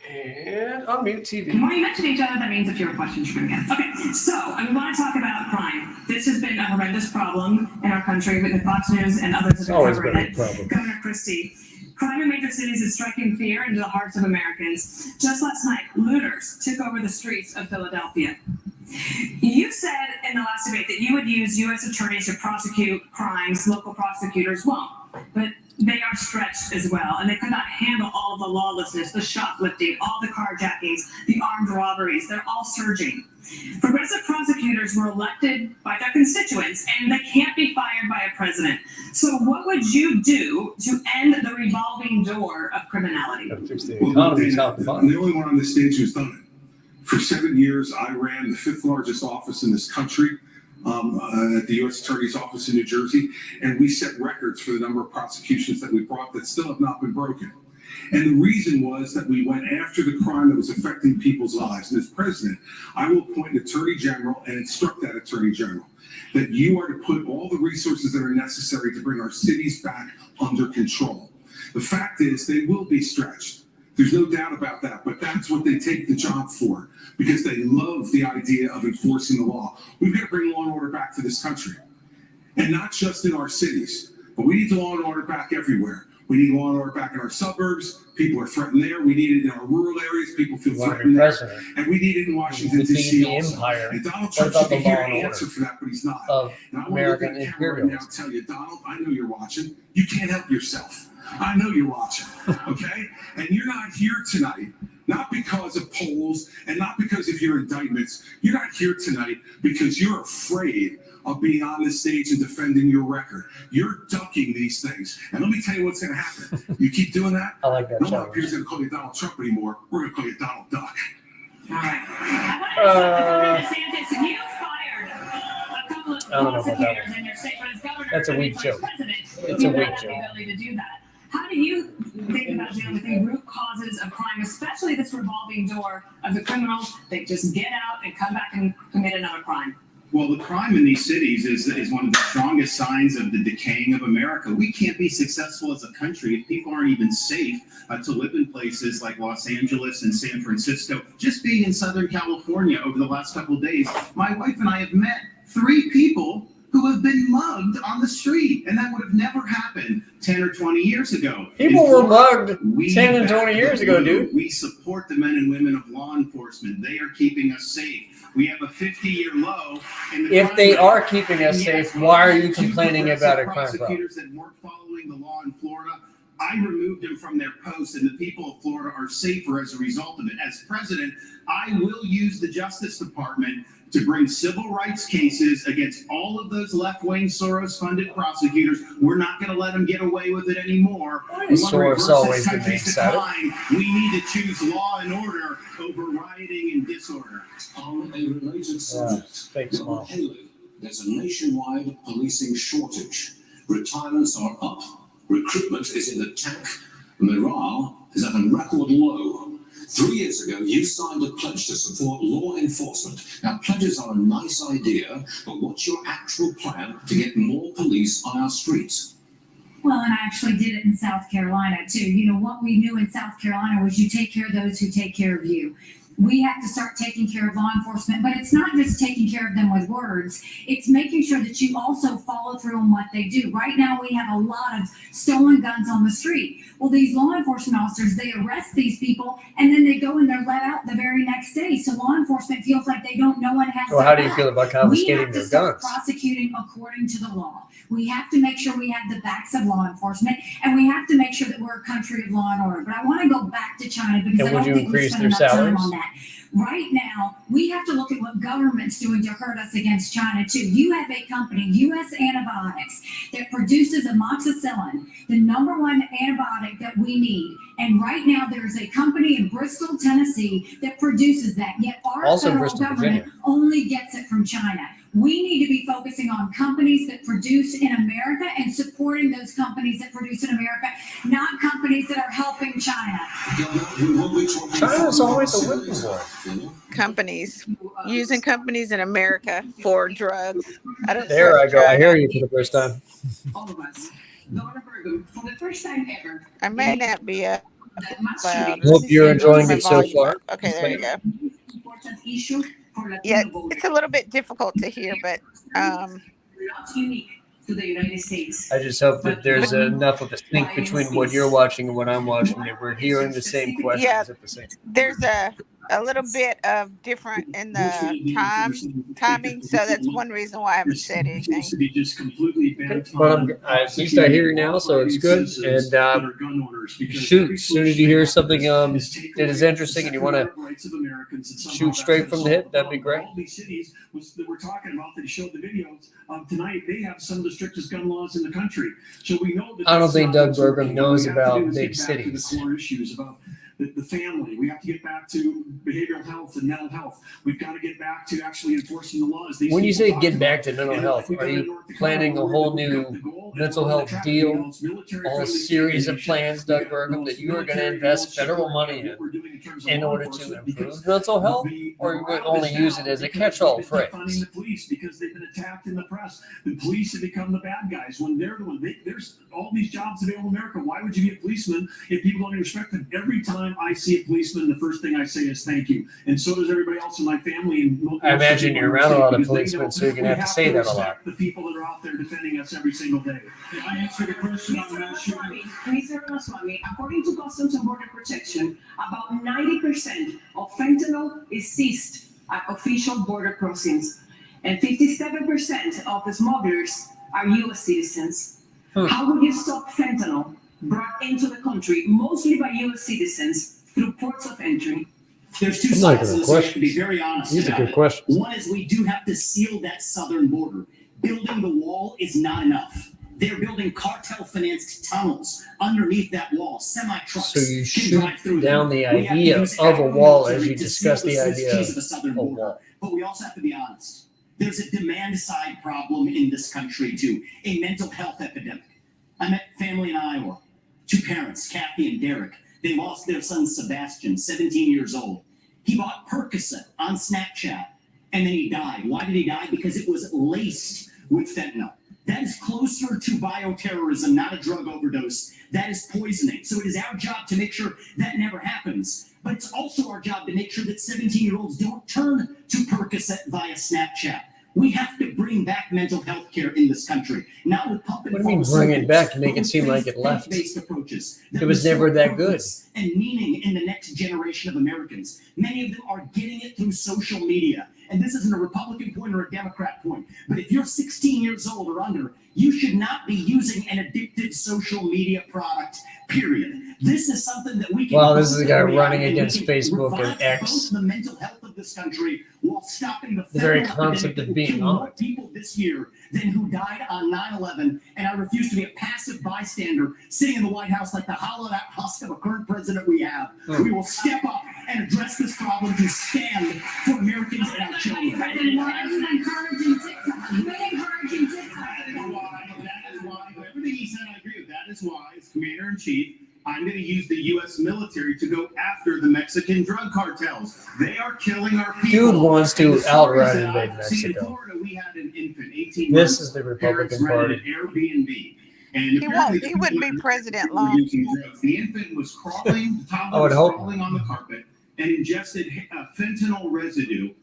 And unmute TV. The more you mention each other, that means the fewer questions you're going to get. Okay, so I want to talk about crime. This has been a horrendous problem in our country with the Fox News and others It's have always covered been a it. problem. Governor Christie, crime in major cities is striking fear into the hearts of Americans. Just last night, looters took over the streets of Philadelphia. You said in the last debate that you would use U.S. attorneys to prosecute crimes local prosecutors won't, but they are stretched as well, and they could not handle all of the lawlessness, the shoplifting, all the carjackings, the armed robberies. They're all surging. Progressive prosecutors were elected by their constituents, and they can't be fired by a president. So what would you do to end the revolving door of criminality? Gotta fix the economy top to bottom. I'm the only one on this stage who's done it. For 7 years, I ran the 5th largest office in this country at the U.S. Attorney's Office in New Jersey, and we set records for the number of prosecutions that we brought that still have not been broken. And the reason was that we went after the crime that was affecting people's lives. And as president, I will appoint an attorney general and instruct that attorney general that you are to put all the resources that are necessary to bring our cities back under control. The fact is, they will be stretched. There's no doubt about that, but that's what they take the job for, because they love the idea of enforcing the law. We've got to bring law and order back to this country, and not just in our cities, but we need the law and order back everywhere. We need law and order back in our suburbs. People are threatened there. We need it in our rural areas. People feel You want to be threatened there. president. And we need it in Washington, The D.C. DB also. empire. And Donald What Trump about should be the here law to and order answer for that, but he's not. of And I want to look American at the camera right now and imperialism? tell you, Donald, I know you're watching. You can't help yourself. I know you're watching, okay? And you're not here tonight, not because of polls and not because of your indictments. You're not here tonight because you're afraid of being on this stage and defending your record. You're ducking these things. And let me tell you what's going to happen. You keep doing that, I like that no one up challenge. here is going to call you Donald Trump anymore. We're going to call you Donald Duck. All right. I want to DeSantis, you fired a couple of I don't know about that prosecutors one. in your state, but as governor, That's a and weak vice joke. president, It's you a weak have the joke. ability to do that. How do you think about dealing with the root causes of crime, especially this revolving door of the criminals that just get out and come back and commit another crime? Well, the crime in these cities is one of the strongest signs of the decaying of America. We can't be successful as a country if people aren't even safe to live in places like Los Angeles and San Francisco. Just being in Southern California over the last couple of days, my wife and I have met 3 people who have been mugged on the street, and that would have never happened 10 or 20 years ago. People In were Florida, mugged 10 and 20 years ago, dude. We support the men and women of law enforcement. They are keeping us safe. We have a 50-year low. In the If they crime are rate. keeping us And yet, safe, why are you 2 complaining about a crime problem? prosecutors that weren't following the law in Florida, I removed them from their posts, and the people of Florida are safer as a result of it. As president, I will use the Justice Department to bring civil rights cases against all of those left-wing Soros-funded prosecutors. We're not going to let them get away with it anymore. We want to Soros reverse always this the country's main side. decline. We need to choose law and order over rioting and disorder. On a related subject, fake smile. Haley, there's a nationwide policing shortage. Retirements are up, recruitment is in the tank, morale is at a record low. 3 years ago, you signed a pledge to support law enforcement. Now, pledges are a nice idea, but what's your actual plan to get more police on our streets? Well, and I actually did it in South Carolina too. You know, what we knew in South Carolina was you take care of those who take care of you. We have to start taking care of law enforcement, but it's not just taking care of them with words. It's making sure that you also follow through on what they do. Right now, we have a lot of stolen guns on the street. Well, these law enforcement officers, they arrest these people and then they go and they're let out the very next day. So law enforcement feels like they don't, no one has Well, how do you feel about we confiscating have to their start guns? prosecuting according to the law. We have to make sure we have the backs of law enforcement, and we have to make sure that we're a country of law and order. But I want to go back to China because And I would don't you think we increase spend their enough time salaries? on that. Right now, we have to look at what government's doing to hurt us against China too. You have a company, U.S. Antibiotics, that produces amoxicillin, the #1 antibiotic that we need. And right now, there's a company in Bristol, Tennessee, that produces that. Yet our Also federal Bristol, government Virginia. only gets it from China. We need to be focusing on companies that produce in America and supporting those companies that produce in America, not companies that are helping China. China's always a whipping boy. Companies using companies in America for drugs. I don't There sell I go. I drug. hear you for the first time. All of us. Governor Burgum, for the first time ever, I may not be up that must loud. be Hope you're enjoying My it so volume far. up. Okay, there you go. important issue for Latino Yeah, voters. it's a little bit difficult to hear, but Not unique to the United States. I just hope that there's enough of a sync between what you're watching and what I'm watching that we're hearing the same questions Yeah. at the same time. there's a little bit of different in the timing, so that's one reason why I haven't said anything. But at least I hear you now, so it's good. And shoot, as soon as you hear something that is interesting and you want to shoot straight from the hip, that'd be great. All these cities that we're talking about that he showed the videos tonight, they have some of the strictest gun laws in the country. So we know that I don't that's think not Doug what's working. Burgum knows What we have to about do is big get back to cities. the core issues about the family. We have to get back to behavioral health and mental health. We've got to get back to actually enforcing the laws. These When you people say talk get about back to mental and health, we've are done in you North Dakota, planning a where whole we've got new the goal and mental all the health traffic deal, counts, military a whole friendly series of communication. plans, Doug We've got Burgum, the that you are going to military invest goals federal support money what we're doing in terms of in law order to enforcement, improve because mental health? the Or are you going to morale only is use down it as a because catch-all they've been defunding phrase? the police because they've been attacked in the press. The police have become the bad guys when they're the one. There's all these jobs available in America. Why would you be a policeman if people don't respect them? Every time time I see a policeman, the first thing I say is thank you. And so does everybody else in my family. And I imagine you're around a lot of policemen, so you're going to have to say that a lot. The people that are out there defending us every single day. Can I answer the question on mass shooting? Mr. Ramaswamy, according to Customs and Border Protection, about 90% of fentanyl is seized at official border crossings, and 57% of the smugglers are U.S. citizens. How would you stop fentanyl brought into the country, mostly by U.S. citizens, through ports of entry? There's two sides to this, to be very honest. These are good questions. One is we do have to seal that southern border. Building the wall is not enough. They're building cartel-financed tunnels underneath that wall. Semi-trucks. So you shoot down the idea of a wall as you discuss the idea of a wall. But we also have to be honest. There's a demand-side problem in this country, too. A mental health epidemic. I met family in Iowa. Two parents, Kathy and Derek. They lost their son, Sebastian, 17 years old. He bought Percocet on Snapchat, and then he died. Why did he die? Because it was laced with fentanyl. That is closer to bioterrorism, not a drug overdose. That is poisoning. So it is our job to make sure that never happens. But it's also our job to make sure that 17-year-olds don't turn to Percocet via Snapchat. We have to bring back mental health care in this country. Not with pumping. What do you mean bring it back and make it seem like it left? It was never that good. And meaning in the next generation of Americans. Many of them are getting it through social media. And this isn't a Republican point or a Democrat point. But if you're 16 years old or under, you should not be using an addictive social media product, period. This is something that we can... Wow, this is a guy running against Facebook and X. The mental health of this country while stopping the very concept of being on it. People this year than who died on 9/11, and I refuse to be a passive bystander sitting in the White House like the hollowed out husk of a current president we have. We will step up and address this problem to stand for Americans and our children. Encouraging TikTok. Encouraging TikTok. That is why, everything he said, I agree with. That is why, as Commander-in-Chief, I'm going to use the U.S. military to go after the Mexican drug cartels. They are killing our people. Dude wants to outright invade Mexico. See, in Florida, we had an infant, 18 This months. is the Republican Party. Party. An Airbnb. And He wouldn't be president long. The infant was crawling, the toddler was crawling on the carpet and ingested fentanyl residue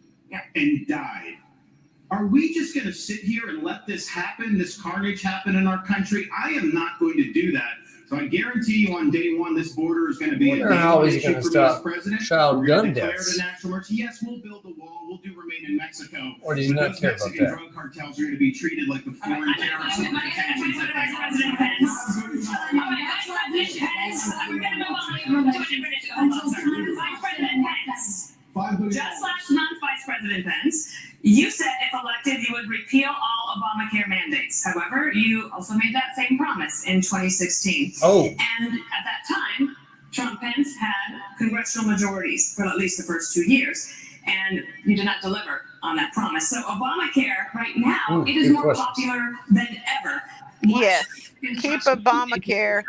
and died. Are we just going to sit here and let this happen, this carnage happen in our country? I am not going to do that. So I guarantee you on day one, this border is going to be a how he's going to stop president. child gun Declare deaths. the national emergency. Yes, we'll build the wall. We'll do remain in Mexico. Or does he not Those care about Mexican that? drug cartels are going to be treated like the foreign terrorists. Just last month, Vice President Pence, you said if elected, you would repeal all Obamacare mandates. However, you also made that same promise in 2016. Oh. And at that time, Trump Pence had congressional majorities for at least the first 2 years, and you did not deliver on that promise. So Obamacare right now, it is more popular than ever. Yes, keep Obamacare.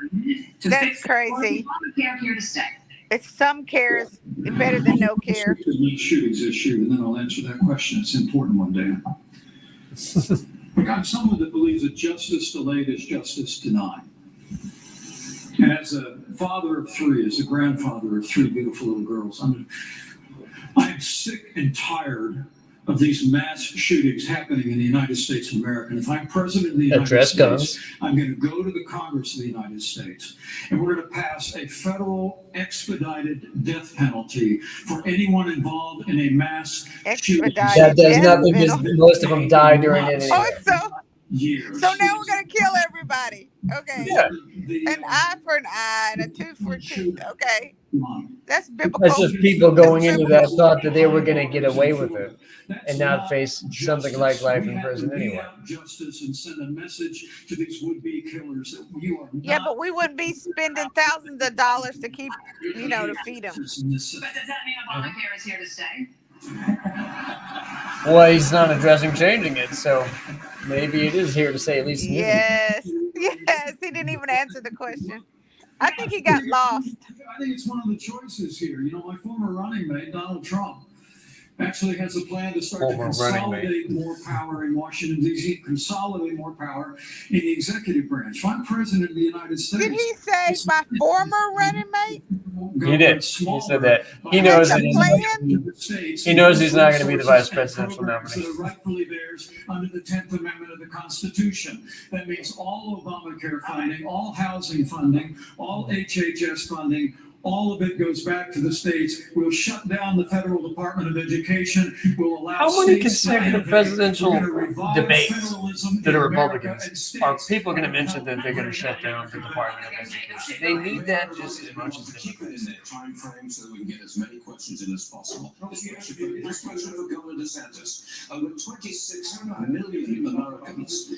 That's crazy. Obamacare here to stay. It's some care is better than no care. The shootings issue, and then I'll answer that question. It's an important one, Dan. Look, I'm someone that believes that justice delayed is justice denied. And as a father of three, as a grandfather of three beautiful little girls, I'm sick and tired of these mass shootings happening in the United States of America. And if I'm president of the United States, I'm going to go to the Congress of the United States, and we're going to pass a federal expedited death penalty for anyone involved in a mass shooting. That does nothing because most of them die during it anyway. Years. So now we're gonna kill everybody. Okay. Yeah. An eye for an eye and a tooth for a tooth. Okay. That's biblical. That's just people going into that thought that they were going to get away with it and not face something like life in prison anyway. Justice and send a message to these would-be killers that you are not. Yeah, but we wouldn't be spending thousands of dollars to keep, to feed them. But does that mean Obamacare is here to stay? Well, he's not addressing changing it, so maybe it is here to say at least. Yes, yes. He didn't even answer the question. I think he got lost. I think it's one of the choices here. My former running mate, Donald Trump, actually has a plan to start to Former running mate. consolidate more power in Washington, D.C., consolidate more power in the executive branch. If I'm president of the United States. Did he say my former running mate? He did. He said that. He knows that he knows he's not going to be the vice presidential nominee. That are rightfully theirs under the 10th Amendment of the Constitution. That means all Obamacare funding, all housing funding, all HHS funding, all of it goes back to the states. We'll shut down the federal Department of Education. We'll allow How many states to consecutive innovate. presidential We're gonna revive debates federalism that in are America Republicans and states. are people going to mention that they're going to shut down the Department of Education? They need that just as much as Keep it in that time frame so that we can get as many questions in as possible. Especially for this question for Governor DeSantis. Over 26 million Americans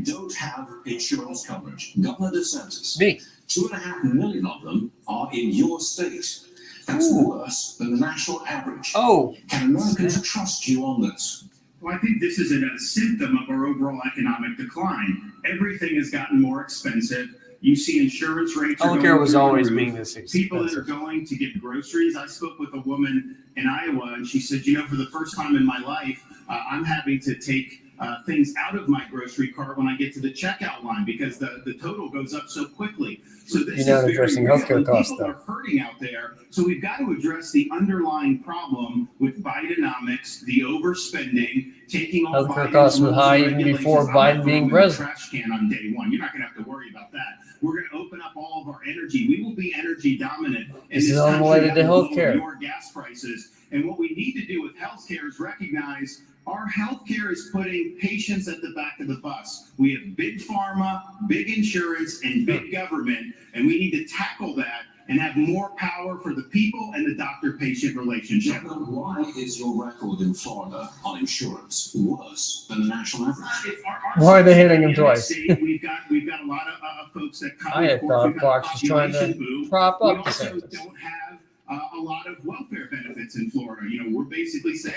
don't have insurance coverage. Governor DeSantis. Me. 2.5 million of them are in your state. That's worse than the national average. Oh. Can Americans trust you on this? Well, I think this is a symptom of our overall economic decline. Everything has gotten more expensive. You see insurance rates are Healthcare going was through the always roof. being this People that are expensive. going to get groceries. I spoke with a woman in Iowa, and she said, you know, for the first time in my life, I'm having to take things out of my grocery cart when I get to the checkout line because the total goes up so quickly. So this You're not is addressing very healthcare real. costs, People though. are hurting out there. So we've got to address the underlying problem with Bidenomics, the overspending, taking all Healthcare Biden's costs were rules high and even regulations. before I'm not Biden being throwing in the president. trash can on day one. You're not going to have to worry about that. We're going to open up all of our energy. We will be energy dominant. This is unrelated to healthcare. Your gas prices. And what we need to do with healthcare is recognize our healthcare is putting patients at the back of the bus. We have big pharma, big insurance, and big government, and we need to tackle that and have more power for the people and the doctor-patient relationship. Governor, why is your record in Florida on insurance worse than the national average? Why are they hitting him twice? We've got a lot of folks that come. I had thought Fox was trying to prop up We also DeSantis. don't have a lot of welfare benefits in Florida. You know, we're basically saying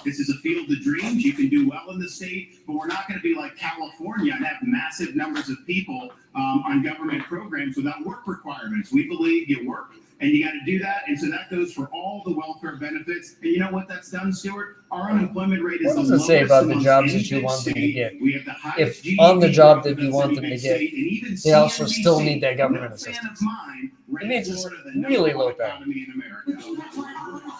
this is a field of dreams. You can do well in the state, but we're not going to be like California and have massive numbers of people on government programs without work requirements. We believe you work and you got to do that. And so that goes for all the welfare benefits. And you know what that's done, Stuart? Our unemployment rate is What does the it say lowest about the amongst jobs any that you big want them to state. get? We have the highest If on the GDP job growth that you of want any them to big get, state, and even they also CNBC, still need that government no fan assistance. of mine, It means ranked it's Florida the really number low one pay. economy in America.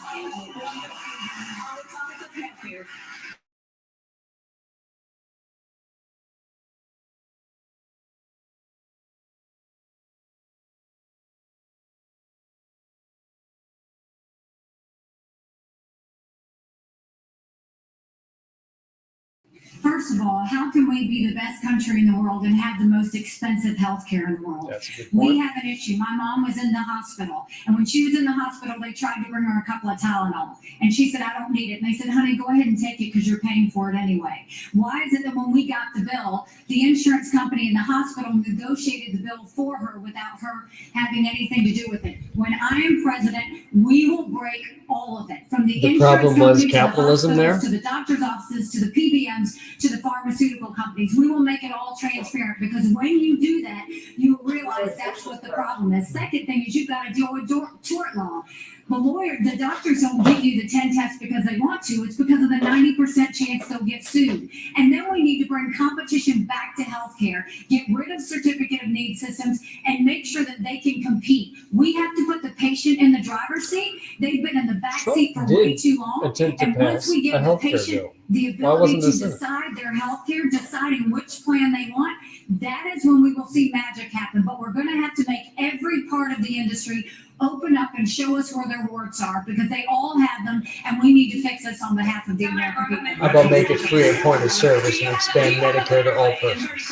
First of all, how can we be the best country in the world and have the most expensive health care in the world? That's a good We point. have an issue. My mom was in the hospital, and when she was in the hospital, they tried to bring her a couple of Tylenol, and she said, "I don't need it." And they said, "Honey, go ahead and take it because you're paying for it anyway." Why is it that when we got the bill, the insurance company in the hospital negotiated the bill for her without her having anything to do with it? When I am president, we will break all of it, from the The insurance problem was company to the capitalism there? hospitals, to the doctor's offices, to the PBMs, to the pharmaceutical companies. We will make it all transparent, because when you do that, you realize that's what the problem is. Second thing is you've got to deal with tort law. The doctors don't give you the 10 tests because they want to. It's because of the 90% chance they'll get sued. And then we need to bring competition back to healthcare, get rid of certificate of need systems, and make sure that they can compete. We have to put the patient in the driver's seat. They've been in the back Trump seat for way did too long. attempt to And once pass we a give the healthcare patient bill. the Why ability wasn't to this in it? decide their health care, deciding which plan they want, that is when we will see magic happen. But we're going to have to make every part of the industry open up and show us where their warts are, because they all have them, and we need to fix this on behalf of the American people. How about make it free at point of service and expand Medicare to all persons?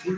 We're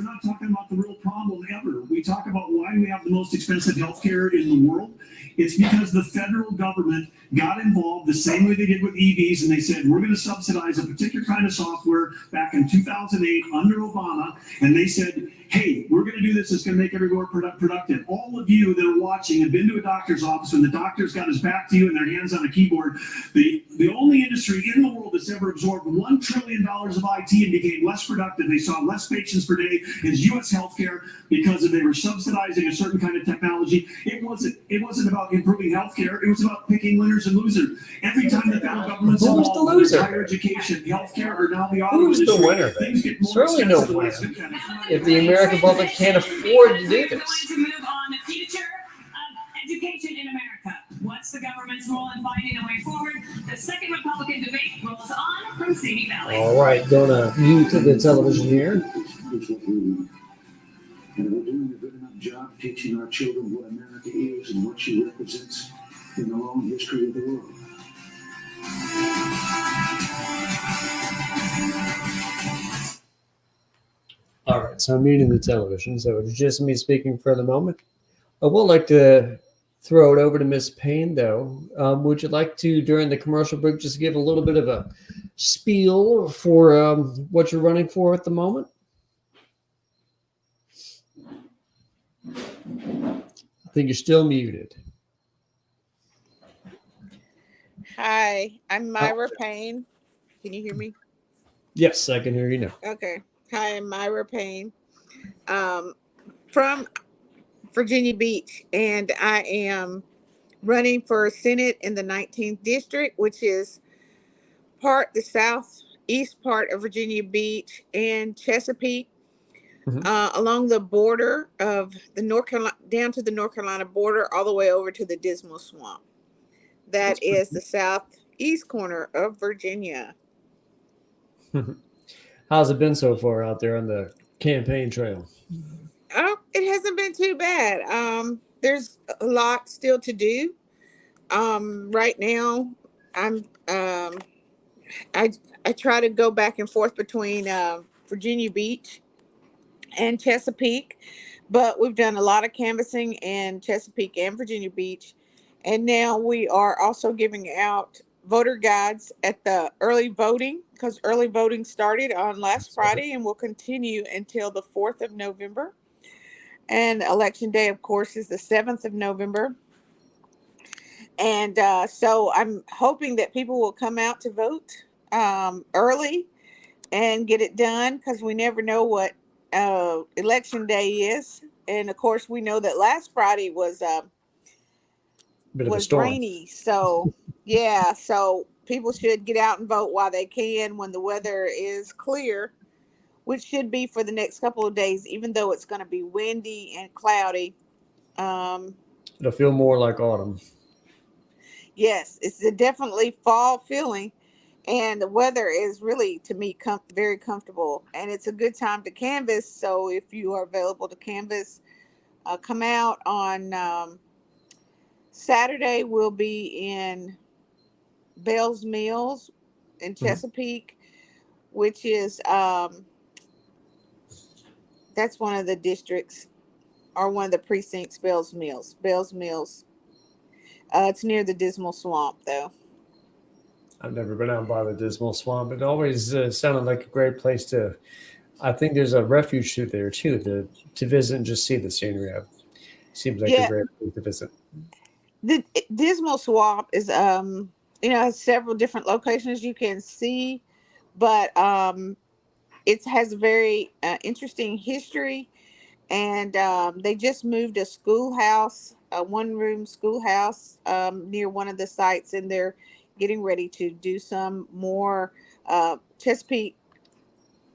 not talking about the real problem ever. We talk about why we have the most expensive healthcare in the world. It's because the federal government got involved the same way they did with EVs, and they said, we're going to subsidize a particular kind of software back in 2008 under Obama, and they said, hey, we're going to do this. It's going to make everyone productive. All of you that are watching have been to a doctor's office when the doctor's got his back to you and their hands on a keyboard. The only industry in the world that's ever absorbed $1 trillion of IT and became less productive, they saw less patients per day, is U.S. healthcare, because they were subsidizing a certain kind of technology. It wasn't about improving healthcare. It was about picking winners and losers. Every time the federal government's Who was involved, the whether it's loser? higher education, healthcare, or now the auto Who's the industry, winner then? things get more Certainly no expensive. winner. If the American public can't afford to do We're this. going to move on the future of education in America. What's the government's role in finding a way forward? The second Republican debate rolls on from Simi Valley. All right, going to mute the television here. And we're doing a good enough job teaching our children what America is and what she represents in the long history of the world. All right, so I'm muting the television, so it's just me speaking for the moment. I would like to throw it over to Miss Payne, though. Would you like to, during the commercial break, just give a little bit of a spiel for what you're running for at the moment? I think you're still muted. Hi, I'm Myra Payne. Can you hear me? Yes, I can hear you now. Okay. Hi, I'm Myra Payne from Virginia Beach, and I am running for Senate in the 19th District, which is the southeast part of Virginia Beach and Chesapeake, along the border of the North Carolina, down to the North Carolina border, all the way over to the Dismal Swamp. That is the southeast corner of Virginia. How's it been so far out there on the campaign trail? Oh, it hasn't been too bad. There's a lot still to do. Right now, I try to go back and forth between Virginia Beach and Chesapeake, but we've done a lot of canvassing in Chesapeake and Virginia Beach, and now we are also giving out voter guides at the early voting, because early voting started on last Friday and will continue until the 4th of November. And election day, of course, is the 7th of November. And so I'm hoping that people will come out to vote early and get it done, because we never know what election day is. And of course, we know that last Friday was rainy. So yeah, so people should get out and vote while they can when the weather is clear, which should be for the next couple of days, even though it's going to be windy and cloudy. It'll feel more like autumn. Yes, it's a definitely fall feeling, and the weather is really, to me, very comfortable, and it's a good time to canvass. So if you are available to canvass, come out on Saturday. We'll be in Bell's Mills in Chesapeake, which is that's one of the districts, or one of the precincts. Bell's Mills. It's near the Dismal Swamp, though. I've never been out by the Dismal Swamp. It always sounded like a great place to. I think there's a refuge shoot there too, to visit and just see the scenery. Seems like a great place to visit. The Dismal Swamp is has several different locations you can see, but it has a very interesting history, and they just moved a schoolhouse, a one-room schoolhouse, near one of the sites, and they're getting ready to do some more. Chesapeake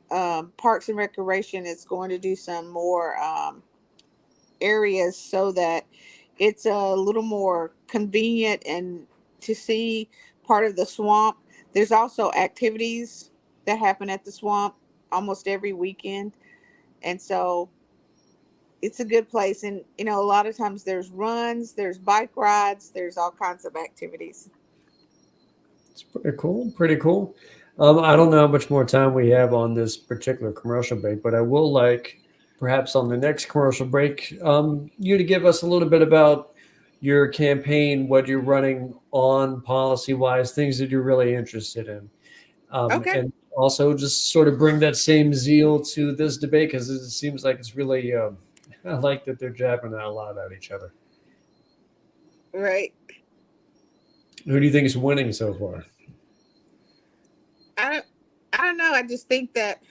Parks and Recreation is going to do some more areas so that it's a little more convenient and to see part of the swamp. There's also activities that happen at the swamp almost every weekend, and so it's a good place. And a lot of times there's runs, there's bike rides, there's all kinds of activities. It's pretty cool. I don't know how much more time we have on this particular commercial break, but I will like, perhaps on the next commercial break, you to give us a little bit about your campaign, what you're running on policy-wise, things that you're really interested in. Okay. also just sort of bring that same zeal to this debate because it seems like it's really. I like that they're jabbing that a lot at each other. Right. Who do you think is winning so far? I don't know. I just think that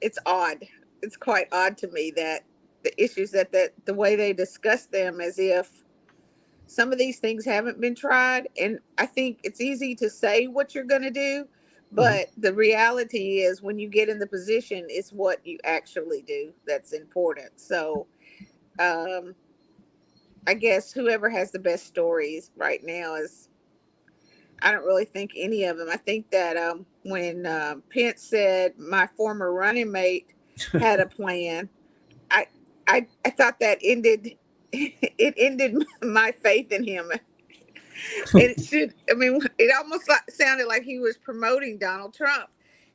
it's odd. It's quite odd to me that the issues that the way they discuss them as if some of these things haven't been tried. And I think it's easy to say what you're going to do, but the reality is when you get in the position, it's what you actually do that's important. So I guess whoever has the best stories right now is, I don't really think any of them. I think that when Pence said my former running mate had a plan, I thought that ended my faith in him. It should. I mean, it almost sounded like he was promoting Donald Trump,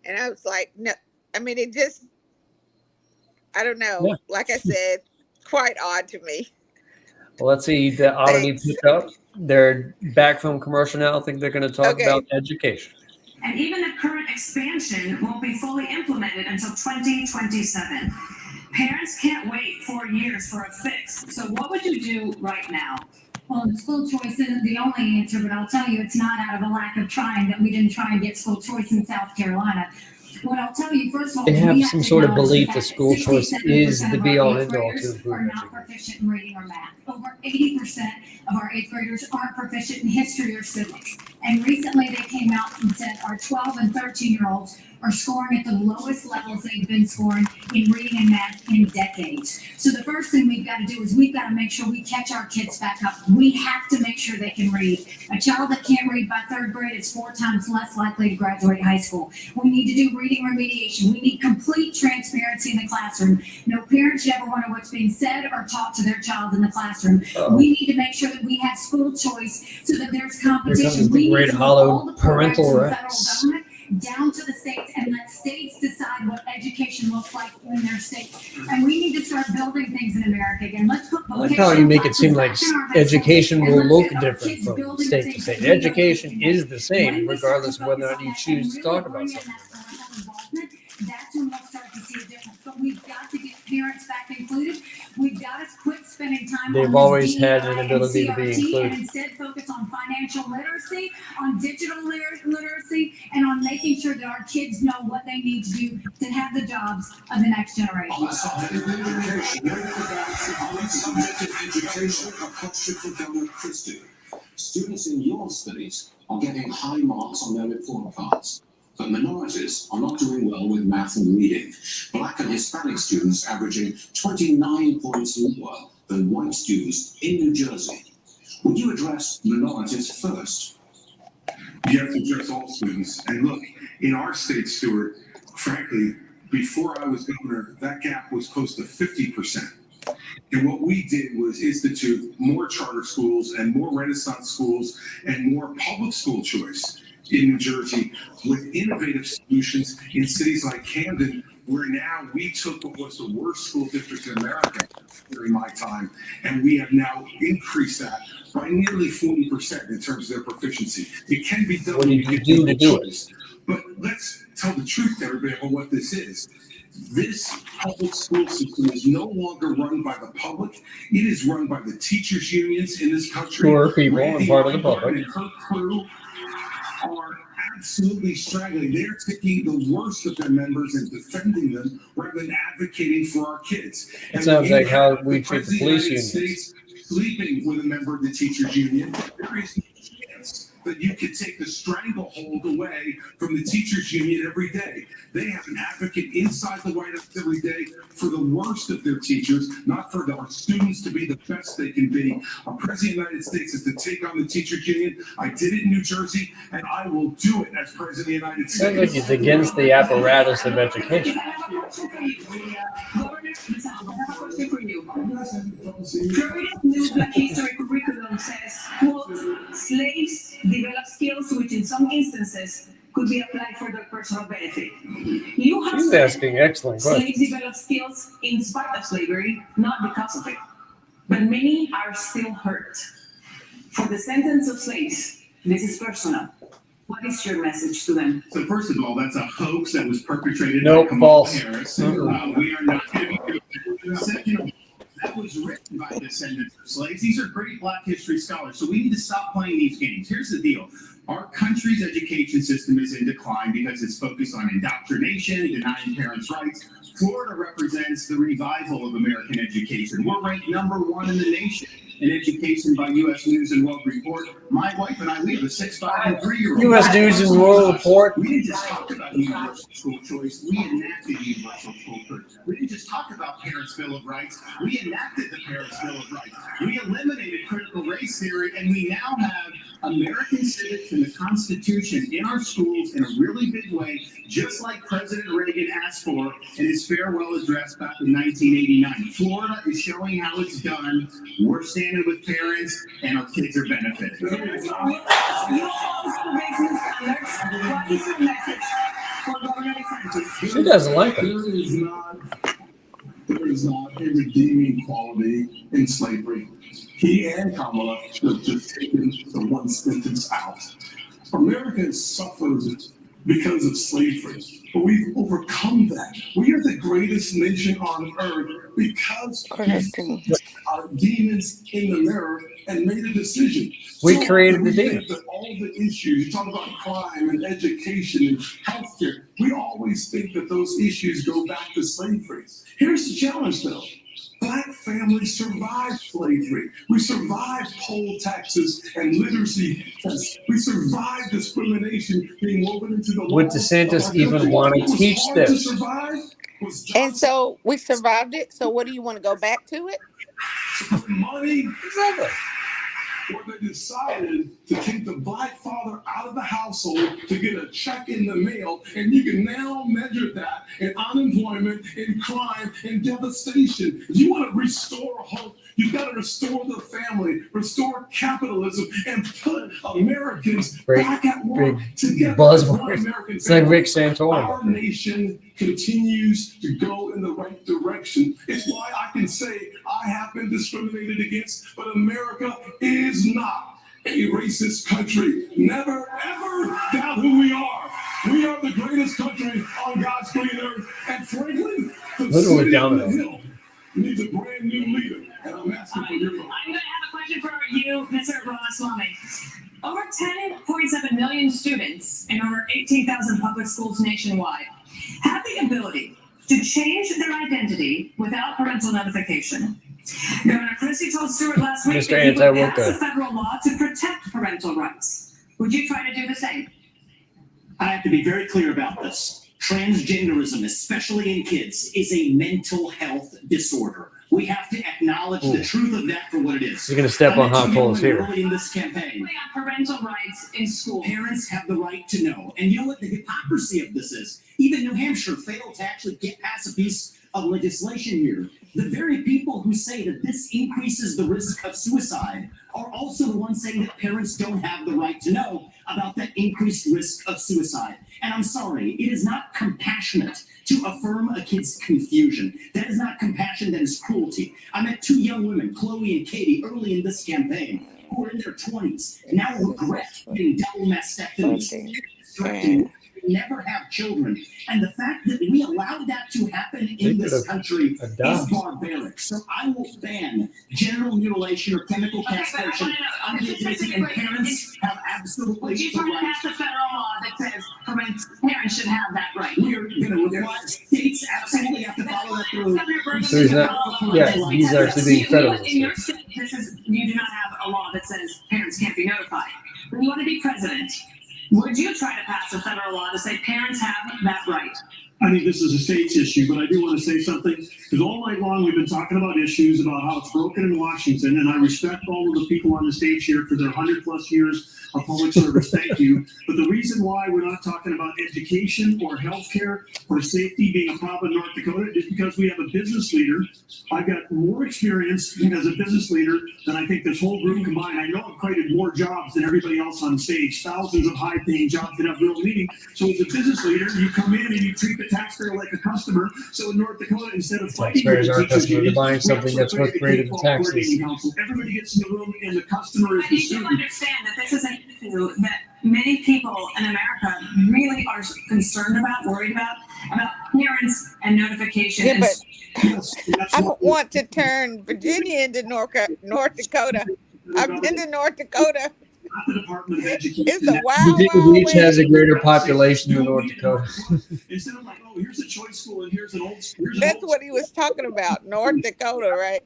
and I was like, no. I mean, it just. I don't know. Yeah. Like I said, quite odd to me. Well, let's see. The oddity picked up. They're back from commercial now. I think they're going to talk about education. And even the current expansion won't be fully implemented until 2027. Parents can't wait 4 years for a fix. So what would you do right now? Well, school choice isn't the only answer, but I'll tell you, it's not out of a lack of trying that we didn't try and get school choice in South Carolina. What I'll tell you, first of all, They have some sort of belief that school choice is the be-all and end-all to improve are not proficient in reading or math. Over 80% of our 8th graders aren't proficient in history or civics. And recently they came out and said our 12 and 13-year-olds are scoring at the lowest levels they've been scoring in reading and math in decades. So the first thing we've got to do is we've got to make sure we catch our kids back up. We have to make sure they can read. A child that can't read by 3rd grade is 4 times less likely to graduate high school. We need to do reading remediation. We need complete transparency in the classroom. No parent should ever wonder what's being said or taught to their child in the classroom. We need to make sure that we have school choice so that there's competition. We need to put all the programs from the federal government down to the states and let states decide what education looks like in their states. And we need to start building things in America again. Let's put I like how you make it seem like education will look different from state to state. Education is the same regardless of whether or not you choose to talk about something. That's when we'll start to see a difference. But we've got to get parents back included. We've got to quit spending time They've on always DEI had an ability to be and CRT included. and instead focus on financial literacy, on digital literacy, and on making sure that our kids know what they need to do to have the jobs of the next generation. On the subject of education, a question for Governor Christie. Students in your studies are getting high marks on their report cards. But minorities are not doing well with math and reading. Black and Hispanic students averaging 29 points lower than white students in New Jersey. Would you address minorities first? You have to address all students. And look, in our state, Stuart, frankly, before I was governor, that gap was close to 50%. And what we did was institute more charter schools and more Renaissance schools and more public school choice in New Jersey with innovative solutions in cities like Camden, where now we took what was the worst school district in America during my time, and we have now increased that by nearly 40% in terms of their proficiency. It can be done. What do you do to do it? But let's tell the truth to everybody about what this is. This public school system is no longer run by the public. It is run by the teachers' unions in this country. Poor people and part of the public. And her crew are absolutely straggling. They're taking the worst of their members and defending them rather than advocating for our kids. It sounds like how we treat the police unions. Sleeping with a member of the teachers union, there is no chance that you can take the stranglehold away from the teachers union every day. They have an advocate inside the White House every day for the worst of their teachers, not for our students to be the best they can be. A president of the United States is to take on the teachers union. I did it in New Jersey, and I will do it as president of the United States. Sounds like it's against the apparatus of education. Florida's new Black History curriculum says, quote, slaves develop skills which in some instances could be applied for their personal benefit. You have He's said asking excellent slaves questions. develop skills in spite of slavery, not because of it. But many are still hurt. For descendants of slaves, this is personal. What is your message to them? So first of all, that's a hoax that was perpetrated Nope, by Kamala false. Harris. We are not going to be doing that. Second of all, that was written by descendants of slaves. These are great Black history scholars. So we need to stop playing these games. Here's the deal. Our country's education system is in decline because it's focused on indoctrination, denying parents' rights. Florida represents the revival of American education. We're ranked #1 in the nation in education by U.S. News and World Report. My wife and I, we have a 6, 5, and 3-year-old. U.S. News and World Report. We didn't just talk about universal school choice. We enacted universal school choice. We didn't just talk about Parents' Bill of Rights. We enacted the Parents' Bill of Rights. We eliminated critical race theory, and we now have American civics and the Constitution in our schools in a really big way, just like President Reagan asked for in his farewell address back in 1989. Florida is showing how it's done. We're standing with parents, and our kids are benefiting. You also raise new standards. What is your message for Governor DeSantis? She doesn't like it. There is not a redeeming quality in slavery. He and Kamala should have just taken the one sentence out. America has suffered because of slavery, but we've overcome that. We are the greatest nation on earth because we put our demons in the mirror and made a decision. We created the demons. That all the issues, you talk about crime and education and healthcare, we always think that those issues go back to slavery. Here's the challenge though. Black families survived slavery. We survived poll taxes and literacy tests. We survived discrimination being woven into the law. Would DeSantis even want to teach this? And so we survived it. So what do you want to go back to it? Money. Exactly. Or they decided to take the Black father out of the household to get a check in the mail, and you can now measure that in unemployment, in crime, in devastation. If you want to restore hope, you've got to restore the family, restore capitalism, and put Americans back at work together. Buzzword. It's like Rick Santorum. Our nation continues to go in the right direction. It's why I can say I have been discriminated against, but America is not a racist country. Never, ever doubt who we are. We are the greatest country on God's green earth. And frankly, the city on the hill needs a brand new leader. And I'm asking for your vote. I'm going to have a question for you, Mr. Ramaswamy. Over 10.7 million students in over 18,000 public schools nationwide have the ability to change their identity without parental notification. Governor Christie told Stewart last week that he would pass a federal law to protect parental rights. Would you try to do the same? I have to be very clear about this. Transgenderism, especially in kids, is a mental health disorder. We have to acknowledge the truth of that for what it is. You're going to step on hot coals here. Early in this campaign, On parental rights in school. parents have the right to know. And you know what the hypocrisy of this is? Even New Hampshire failed to actually get past a piece of legislation here. The very people who say that this increases the risk of suicide are also the ones saying that parents don't have the right to know about that increased risk of suicide. And I'm sorry, it is not compassionate to affirm a kid's confusion. That is not compassion, that is cruelty. I met 2 young women, Chloe and Katie, early in this campaign, who are in their 20s and now regret getting double mastectomies. Never have children. And the fact that we allowed that to happen in this country is barbaric. So I will ban genital mutilation or chemical castration. And parents have absolutely Would you try to pass a federal law that says parents should have that right? We are going to require states absolutely have to follow that through. So he's not, yeah, he's actually being federal. In your state, you do not have a law that says parents can't be notified. When you want to be president, would you try to pass a federal law to say parents have that right? I think this is a state's issue, but I do want to say something, because all night long we've been talking about issues about how it's broken in Washington, and I respect all of the people on the stage here for their 100+ years of public service. Thank you. But the reason why we're not talking about education or healthcare or safety being a problem in North Dakota is because we have a business leader. I've got more experience as a business leader than I think this whole group combined. I know I've created more jobs than everybody else on stage, thousands of high-paying jobs that have real meaning. So as a business leader, you come in and you treat the taxpayer like a customer. So in North Dakota, instead of fighting Taxpayers with aren't the teachers customers, union, they're buying we something also that's what created the K-12 taxes. coordinating council. Everybody gets in the room and the customer is I the need to student. understand that this is an issue that many people in America really are concerned about, worried about parents and notification. Yeah, and but Yes, that's I what don't want to turn Virginia into North Dakota. I've been to North Dakota. the Department of Education. It's a wild, Virginia wild Beach has a west. greater population than North Dakota. Instead of like, oh, here's a choice school and here's an old school. That's what he was talking about, North Dakota, right?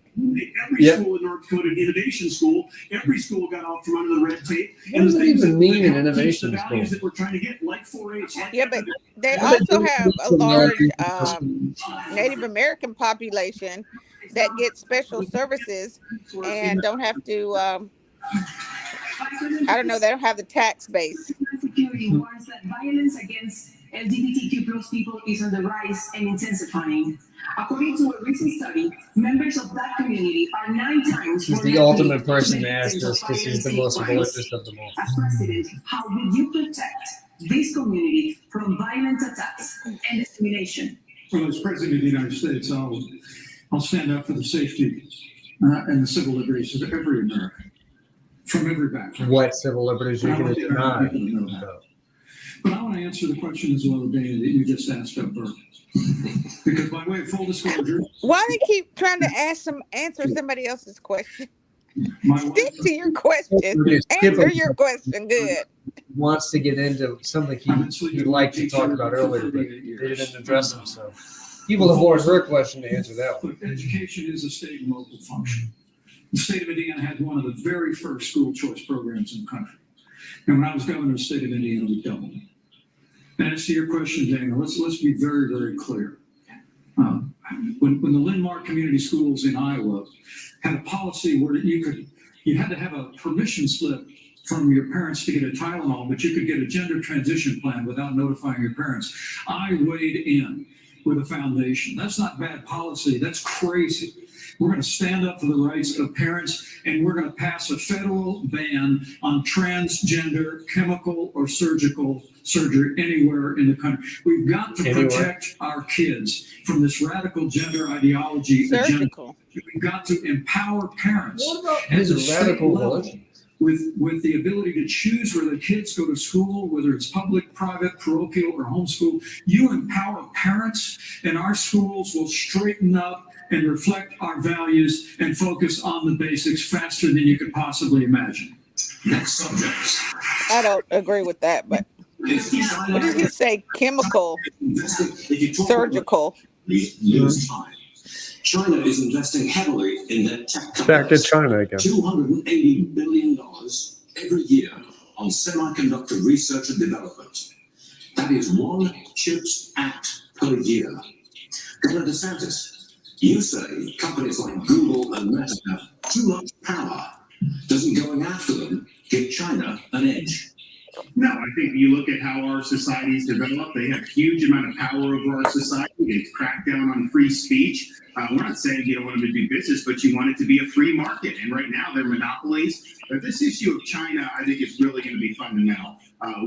Every school in North Dakota, an innovation school, every school got off from under the red tape. What does that even mean, an innovation the values school? that we're trying to get, like 4-H. Like Yeah, but they also have a large Native American population that gets special services and don't have to, I don't know, they don't have the tax base. Security warns that violence against LGBTQ plus people is on the rise and intensifying. According to a recent study, members of that community are 9 times He's more the likely ultimate to person to commit ask acts of this because he's the violence most and crimes. religious of them all. As president, how will you protect this community from violent attacks and discrimination? Well, as President of the United States, I'll stand up for the safety and the civil liberties of every American from every background. What civil liberties are you going to deny? But I want to answer the question as well, Dana, that you just asked up, Bert. Because by way of full disclosure, Why do you keep trying to answer somebody else's question? my Stick wife, to your question. Answer your question good. Wants to get into something he'd like to talk about earlier, but they didn't address him. So he will avoid her question to answer that one. look, education is a state and local function. The state of Indiana had one of the very first school choice programs in the country. And when I was governor of the state of Indiana, we doubled it. And as to your question, Dana, let's be very, very clear. When the Linn-Mark Community Schools in Iowa had a policy where you had to have a permission slip from your parents to get a Tylenol, but you could get a gender transition plan without notifying your parents. I weighed in with a foundation. That's not bad policy. That's crazy. We're going to stand up for the rights of parents, and we're going to pass a federal ban on transgender chemical or surgical surgery anywhere in the country. We've got to protect our kids from this radical gender ideology agenda. We've got to empower parents. It's a radical religion. With the ability to choose where the kids go to school, whether it's public, private, parochial, or homeschool. You empower parents, and our schools will straighten up and reflect our values and focus on the basics faster than you could possibly imagine. Next subject. I don't agree with that, but what did he say? Chemical, surgical. Lose time. China is investing heavily in their tech Back to China again. $280 billion every year on semiconductor research and development. That is 1 CHIPS Act per year. Governor DeSantis, you say companies like Google and Meta have too much power. Doesn't going after them give China an edge? No, I think you look at how our societies develop, they have a huge amount of power over our society. They've cracked down on free speech. We're not saying you don't want them to do business, but you want it to be a free market. And right now they're monopolies. But this issue of China, I think, is really going to be fundamental.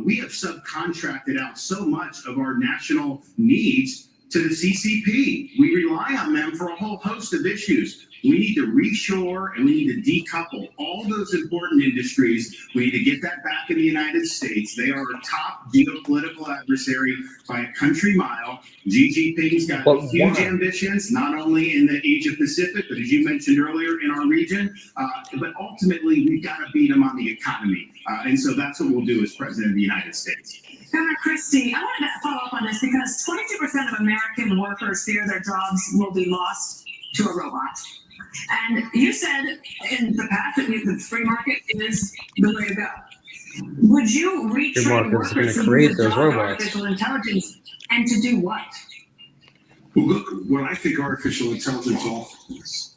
We have subcontracted out so much of our national needs to the CCP. We rely on them for a whole host of issues. We need to reshore and we need to decouple all those important industries. We need to get that back in the United States. They are a top geopolitical adversary by a country mile. Xi Jinping's got huge ambitions, not only in the Asia Pacific, but as you mentioned earlier, in our region. But ultimately, we've got to beat them on the economy. And so that's what we'll do as President of the United States. Governor Christie, I wanted to follow up on this because 22% of American workers fear their jobs will be lost to a robot. And you said in the past that the free market is the way to go. Would you retrain workers to use the job of artificial intelligence and to do what? Well, look, what I think artificial intelligence offers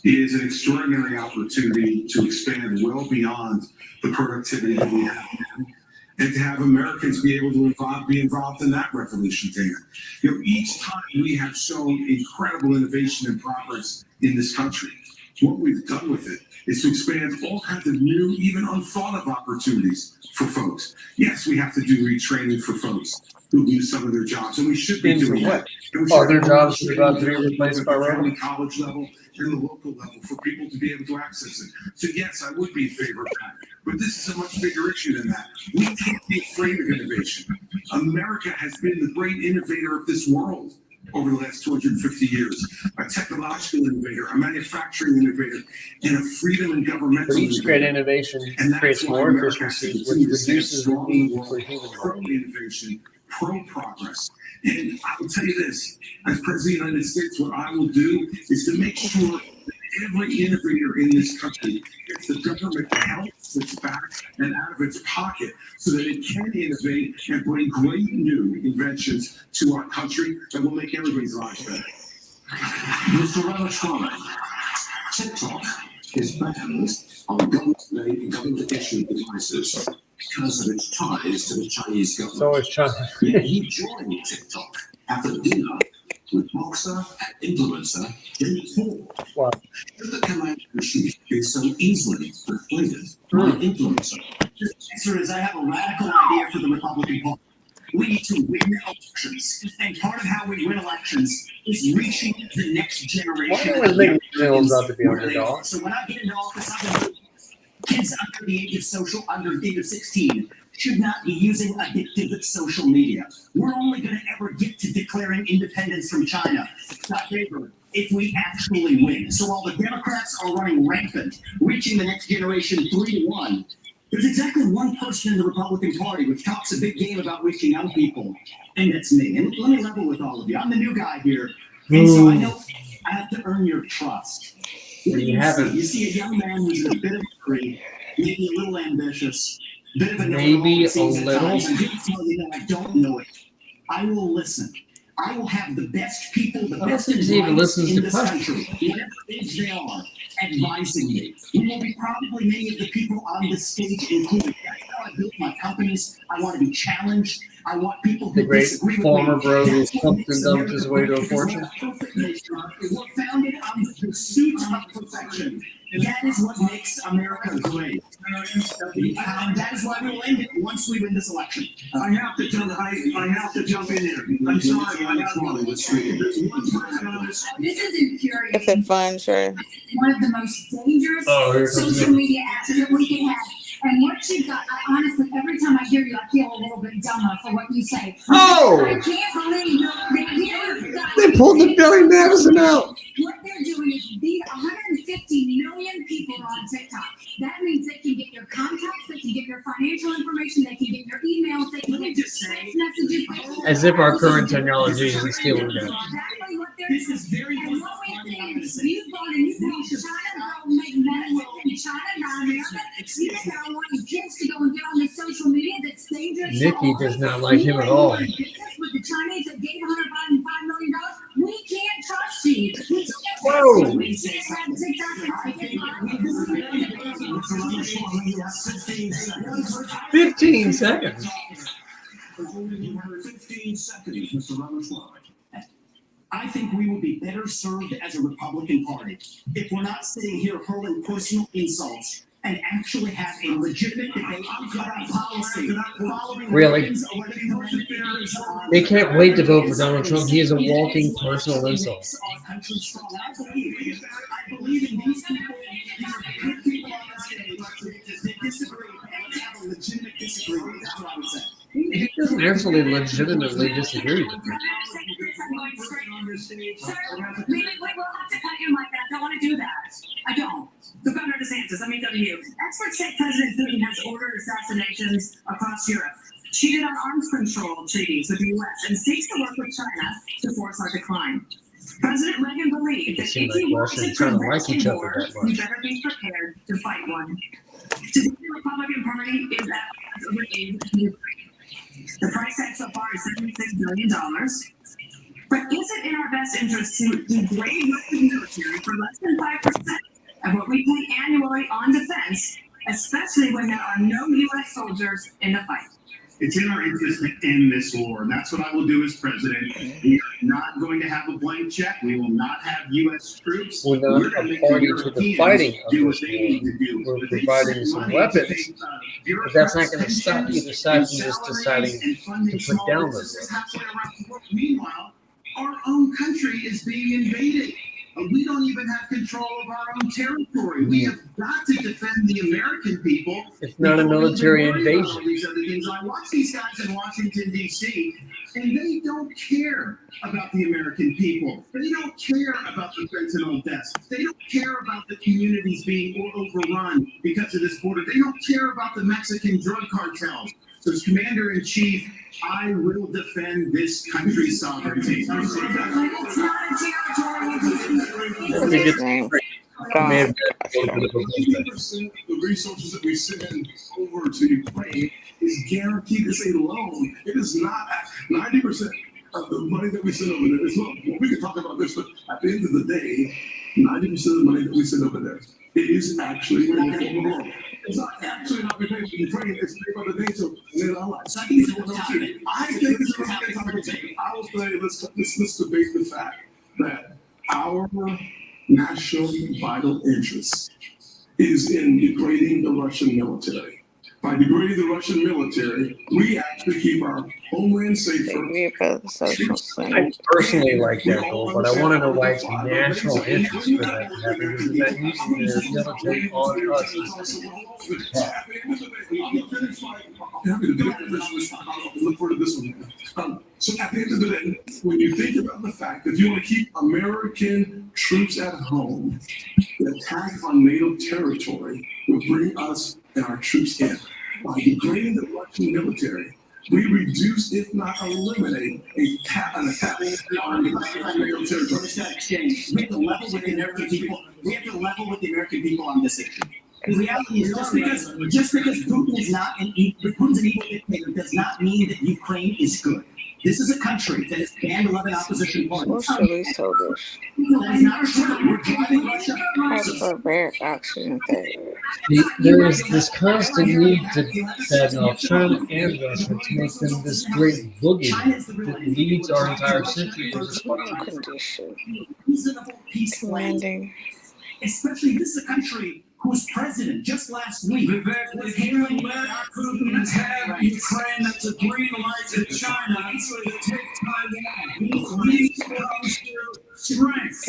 is an extraordinary opportunity to expand well beyond the productivity that we have and to have Americans be able to be involved in that revolution, Dana. You know, each time we have shown incredible innovation and progress in this country. What we've done with it is to expand all kinds of new, even unthought of opportunities for folks. Yes, we have to do retraining for folks who lose some of their jobs, and we should be doing that. Oh, their jobs are about to be replaced by robots. robots. College level and the local level for people to be able to access it. So yes, I would be in favor of that. But this is a much bigger issue than that. We can't be afraid of innovation. America has been the great innovator of this world over the last 250 years. A technological innovator, a manufacturing innovator, and a freedom and governmental For each great innovator. innovation And that's creates why more America efficiency, has which continued to stay reduces the strong in need the for world, human pro labor. innovation, pro progress. And I will tell you this, as President of the United States, what I will do is to make sure that every innovator in this country gets the government help its back and out of its pocket so that it can innovate and bring great new inventions to our country that will make everybody's lives better. Mr. Ramaswamy, TikTok is banned on government-issued devices because of its ties to the Chinese government. So is China. Yet he joined TikTok at the dinner with boxer and influencer Jimmy Paul. Wow. Should the command and chief be so easily persuaded by influencer? The answer is I have a radical idea for the Republican Party. We need to win elections. And part of how we win elections is reaching the next generation. Why do we think Bill's about to be underdog? So when I get into office, I'm going to kids under the age of under the age of 16 should not be using addictive social media. We're only going to ever get to declaring independence from China if we actually win. So while the Democrats are running rampant, reaching the next generation 3-1, there's exactly one person in the Republican Party which talks a big game about reaching young people, and that's me. And let me level with all of you. I'm the new guy here, and so I know I have to earn your trust. You see a young man who's in a bit of a hurry, maybe a little ambitious, bit of a Maybe a little. And he tell me that I don't know it. I will listen. I will have the best people, the best think he even listens in to this questions. country, whatever age they are, advising me. We will be probably many of the people on this stage included. That's how I built my companies. I want to be challenged. I want people who The great disagree with former me. bro who That's what pumped makes and dumped America his way to a great, because fortune. we're a perfect nation. We're founded on the pursuit of perfection. That is what makes America great. And that is why we will end it once we win this election. I have to jump in there. I'm sorry. This is infuriating. If it fun, sure. One of the most dangerous Oh, here comes social it. media apps that we can have. And what you got, I honestly, every time I hear you, I feel a little bit dumber for what you say. Oh! I can't believe that They pulled the Billy Madison out. What they're doing is 150 million people are on TikTok. That means they can get your contacts, they can get your financial information, they can get your emails, they can get your text messages. As if our current technology isn't stealing that. Exactly what they're This doing. is very And what we think is you've gone and you've told China to make medicine in China, not America. You think I want your kids to go and get on the social media that's dangerous? Nikki does not like him at all. With the Chinese that gave Hunter Biden $5 million, we can't trust you. We can't Whoa. trust you. We can't have TikTok. 15 seconds. 15 seconds, Mr. Ramaswamy. I think we would be better served as a Republican Party if we're not sitting here hurling personal insults and actually have a legitimate debate about policy. Really? They can't wait to vote for Donald Trump. He is a walking personal insult. I believe in these people. These are good people on the stage that disagree and have a legitimate disagreement. That's what I would say. He doesn't actually legitimately disagree with me. Sir, we'll have to cut him like that. I don't want to do that. I don't. So Governor DeSantis, let me go to you. Experts say President Putin has ordered assassinations across Europe, cheated on arms control treaties with the U.S., and seeks to work with China to force our decline. President Reagan believed that if he wants to prevent a war, we better be prepared to fight one. Today, the Republican Party is at odds over aid to Ukraine. The price tag so far is $76 billion. But is it in our best interest to degrade the military for less than 5% of what we pay annually on defense, especially when there are no U.S. soldiers in the fight? It's in our interest to end this war. And that's what I will do as president. We are not going to have a blank check. We will not have U.S. troops. We're not We're going a to make party the to the Europeans fighting of do what this they need to do. war. We're But they providing spend some money to weapons, pay, but that's not going to bureaucrats' stop either pensions side and from just salaries deciding and funding to put small down businesses those halfway around the world. Meanwhile, our own country is being invaded. We don't even have control of our own territory. We have got to defend the American people. It's not a military invasion. All these other things. I watch these guys in Washington, D.C., and they don't care about the American people. They don't care about the fentanyl deaths. They don't care about the communities being overrun because of this border. They don't care about the Mexican drug cartels. So as Commander-in-Chief, I will defend this country's sovereignty. It's not a territory. What's his name? God. 80% of the resources that we send over to Ukraine is guaranteed as a loan. It is not 90% of the money that we send over there. It's not, well, we can talk about this, but at the end of the day, 90% of the money that we send over there is actually loan. It's not actually not being paid for Ukraine. It's paid by the NATO and their allies. I think it's a really good conversation. I will say let's debate the fact that our national vital interest is in degrading the Russian military. By degrading the Russian military, we actually keep our homeland safer. I personally like that goal, but I want to know why it's national interest for that to happen, because that using the military on us is Look forward to this one. So at the end of the day, when you think about the fact that you want to keep American troops at home, the attack on NATO territory will bring us and our troops in. By degrading the Russian military, we reduce, if not eliminate, an attack on NATO territory. We have to level with the American people. We have to level with the American people on this issue. The reality is just because Putin is not Putin's an evil dictator does not mean that Ukraine is good. This is a country that has banned 11 opposition parties. That is not true. We're driving Russia. Hyperbaric oxygen therapy. There is this constant need that China and Russia to make them this great boogeyman that leads our entire century to Condition. Reasonable peace Commanding. Especially this is a country whose president just last week was hailing Putin have Ukraine that's a green light to China to take Taiwan. We comes to strength.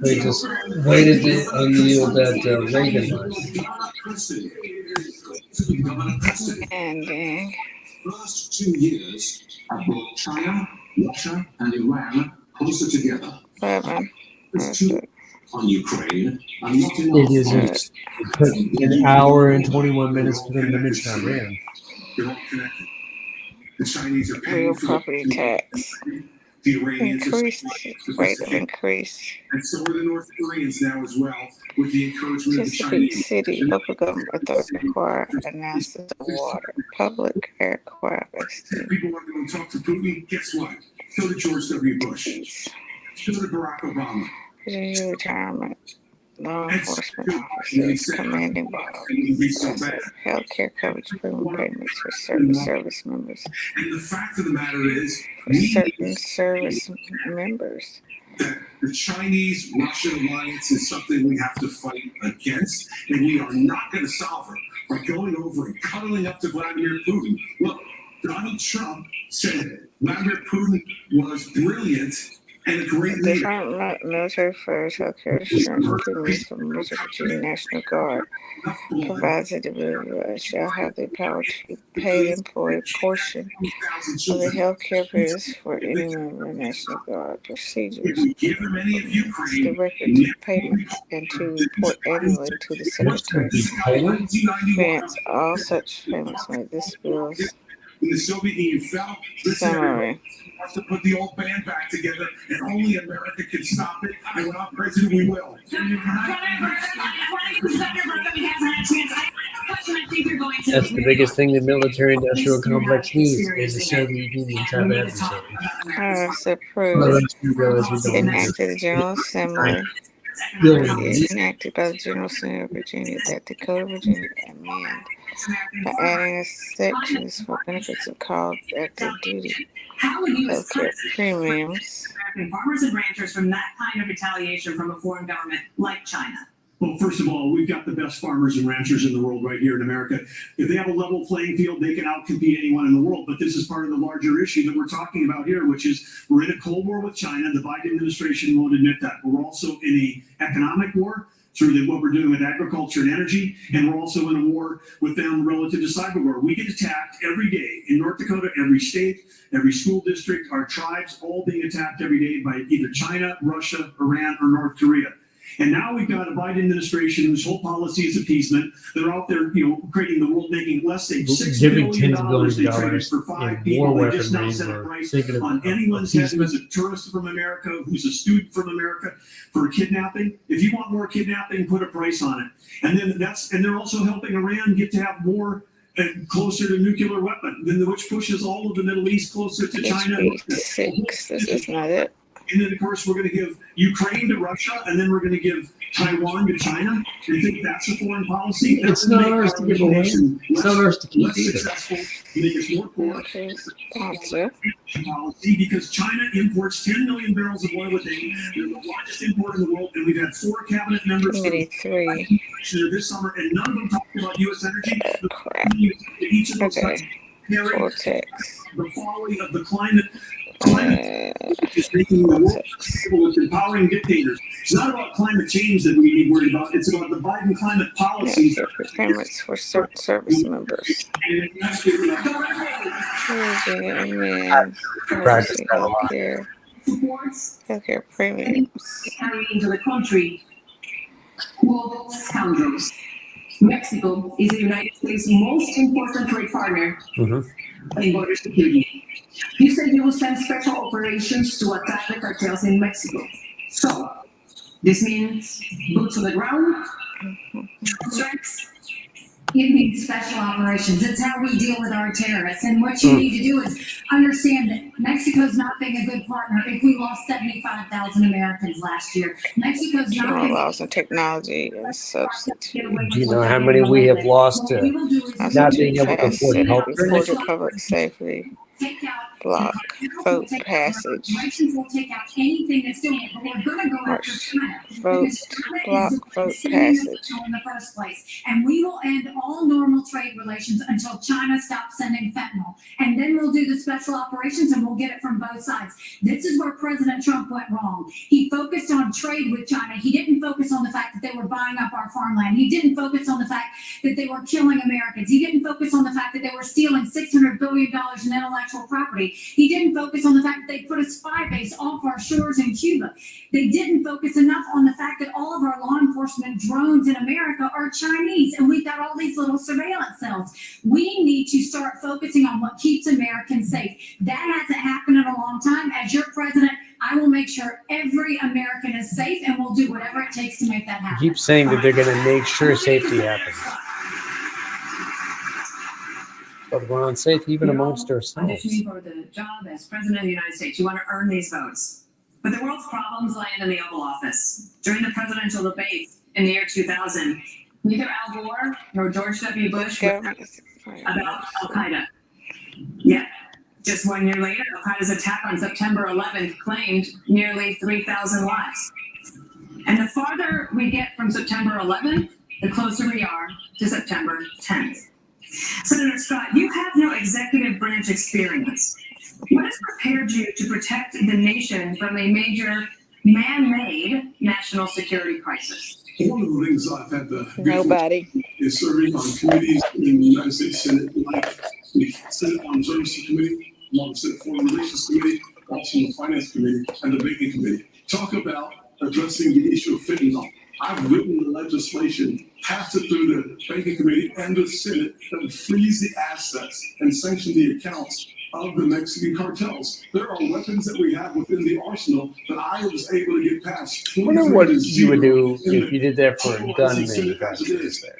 They just waited to unyield that Reagan line. Ending. Last 2 years have brought China, Russia, and Iran closer together. On Ukraine, and not enough. It is an hour and 21 minutes for them to mention Iran. They're all connected. The Chinese are paying Real for property tax. the Iranians Increase. Rate of increase. and so are the North Koreans now as well, with the encouragement of the Chesapeake Chinese. City local government authority require analysis of water, public aircraft. People want to go and talk to Putin. Guess what? So did George W. Bush. So did Barack Obama. Virginia retirement, law enforcement officers, commanding bodies, healthcare coverage premium payments for certain service members. And the fact of the matter is, For certain service members. that the Chinese-Russian alliance is something we have to fight against, and we are not going to solve it by going over and cuddling up to Vladimir Putin. Look, Donald Trump said Vladimir Putin was brilliant and a great leader. Department Military Affairs Healthcare Insurance Premiums for members of the Virginia National Guard provides that the individual shall have the power to pay the employee portion of the health care bills for any member of the National Guard procedures. The record to payments and to report annually to the Secretary of Defense. All such payments made this bill When the Soviet Union fell, summary. have to put the old band back together, and only America can stop it. And when I'm president, we will. That's the biggest thing the military-industrial complex needs is a Soviet Union type adversary. House approved. Enacted the General Assembly. Enacted by the General Assembly of Virginia that the Code of Virginia amend by adding a sections for benefits of called active duty How would you healthcare assist premiums. American farmers and ranchers from that kind of retaliation from a foreign government like China? Well, first of all, we've got the best farmers and ranchers in the world right here in America. If they have a level playing field, they can outcompete anyone in the world. But this is part of the larger issue that we're talking about here, which is we're in a Cold War with China. The Biden administration won't admit that. But we're also in an economic war through what we're doing with agriculture and energy. And we're also in a war with them relative to cyber war. We get attacked every day in North Dakota, every state, every school district, our tribes, all being attacked every day by either China, Russia, Iran, or North Korea. And now we've got a Biden administration whose whole policy is appeasement. They're out there, creating the world, making less than $6 Giving billion. $10 They billion traded for 5 in people. war They just now weaponry set a for price thinking of on anyone's head appeasement. who's a tourist from America, who's a student from America, for kidnapping. If you want more kidnapping, put a price on it. And then and they're also helping Iran get to have more and closer to nuclear weapon, which pushes all of the Middle East closer to China. HB6, this is not it. And then, of course, we're going to give Ukraine to Russia, and then we're going to give Taiwan to China. Do you think that's a foreign policy? It's not ours to give away. It's not ours to keep less either. successful, make us more poor. Okay, sponsor. Policy because China imports 10 million barrels of oil a day. They're the largest import in the world, and we've had 4 cabinet members Committee 3. this summer, and none of them talked about U.S. energy. Crap. Each of those Okay. carry Vortex. the folly of the climate. Climate is making the world stable. It's empowering dictators. It's not about climate change that we need to worry about. It's about the Biden climate policies. Payments for certain service members. Practice that a lot. Healthcare premiums. Carrying into the country, quote, scoundrels. Mexico is the United States' most important trade partner in border security. You said you will send special operations to attack the cartels in Mexico. So, this means boots on the ground, strikes. It means special operations. It's how we deal with our terrorists. And what you need to do is understand that Mexico's not being a good partner. If we lost 75,000 Americans last year, Mexico's not General being laws and technology and substitute. Do you know how many we have lost to not being able to afford health Report care? to public safety. take out Block vote passage. Reparations will take out anything that's doing it, but we're gonna go after China. Vote, Because China block is vote sending us passage. in the first place. And we will end all normal trade relations until China stops sending fentanyl. And then we'll do the special operations and we'll get it from both sides. This is where President Trump went wrong. He focused on trade with China. He didn't focus on the fact that they were buying up our farmland. He didn't focus on the fact that they were killing Americans. He didn't focus on the fact that they were stealing $600 billion in intellectual property. He didn't focus on the fact that they put a spy base off our shores in Cuba. They didn't focus enough on the fact that all of our law enforcement drones in America are Chinese, and we've got all these little surveillance cells. We need to start focusing on what keeps Americans safe. That hasn't happened in a long time. As your president, I will make sure every American is safe, and we'll do whatever it takes to make that happen. Keep saying that they're going to make sure safety happens. But we're unsafe even amongst ourselves. Auditioning for the job as president of the United States, you want to earn these votes. But the world's problems land in the Oval Office. During the presidential debate in the year 2000, neither Al Gore nor George W. Bush were about Al-Qaeda. Yet, just 1 year later, Al-Qaeda's attack on September 11th claimed nearly 3,000 lives. And the farther we get from September 11th, the closer we are to September 10th. Senator Scott, you have no executive branch experience. What has prepared you to protect the nation from a major man-made national security crisis? One of the things I've had the Nobody is serving on committees in the United States Senate, like the Senate Armed Services Committee, along the Senate Foreign Relations Committee, also the Finance Committee, and the Banking Committee. Talk about addressing the issue of fentanyl. I've written the legislation, passed it through the Banking Committee and the Senate that would freeze the assets and sanction the accounts of the Mexican cartels. There are weapons that we have within the arsenal that I was able to get past. I wonder what you would do if you did that for gun manufacturers there.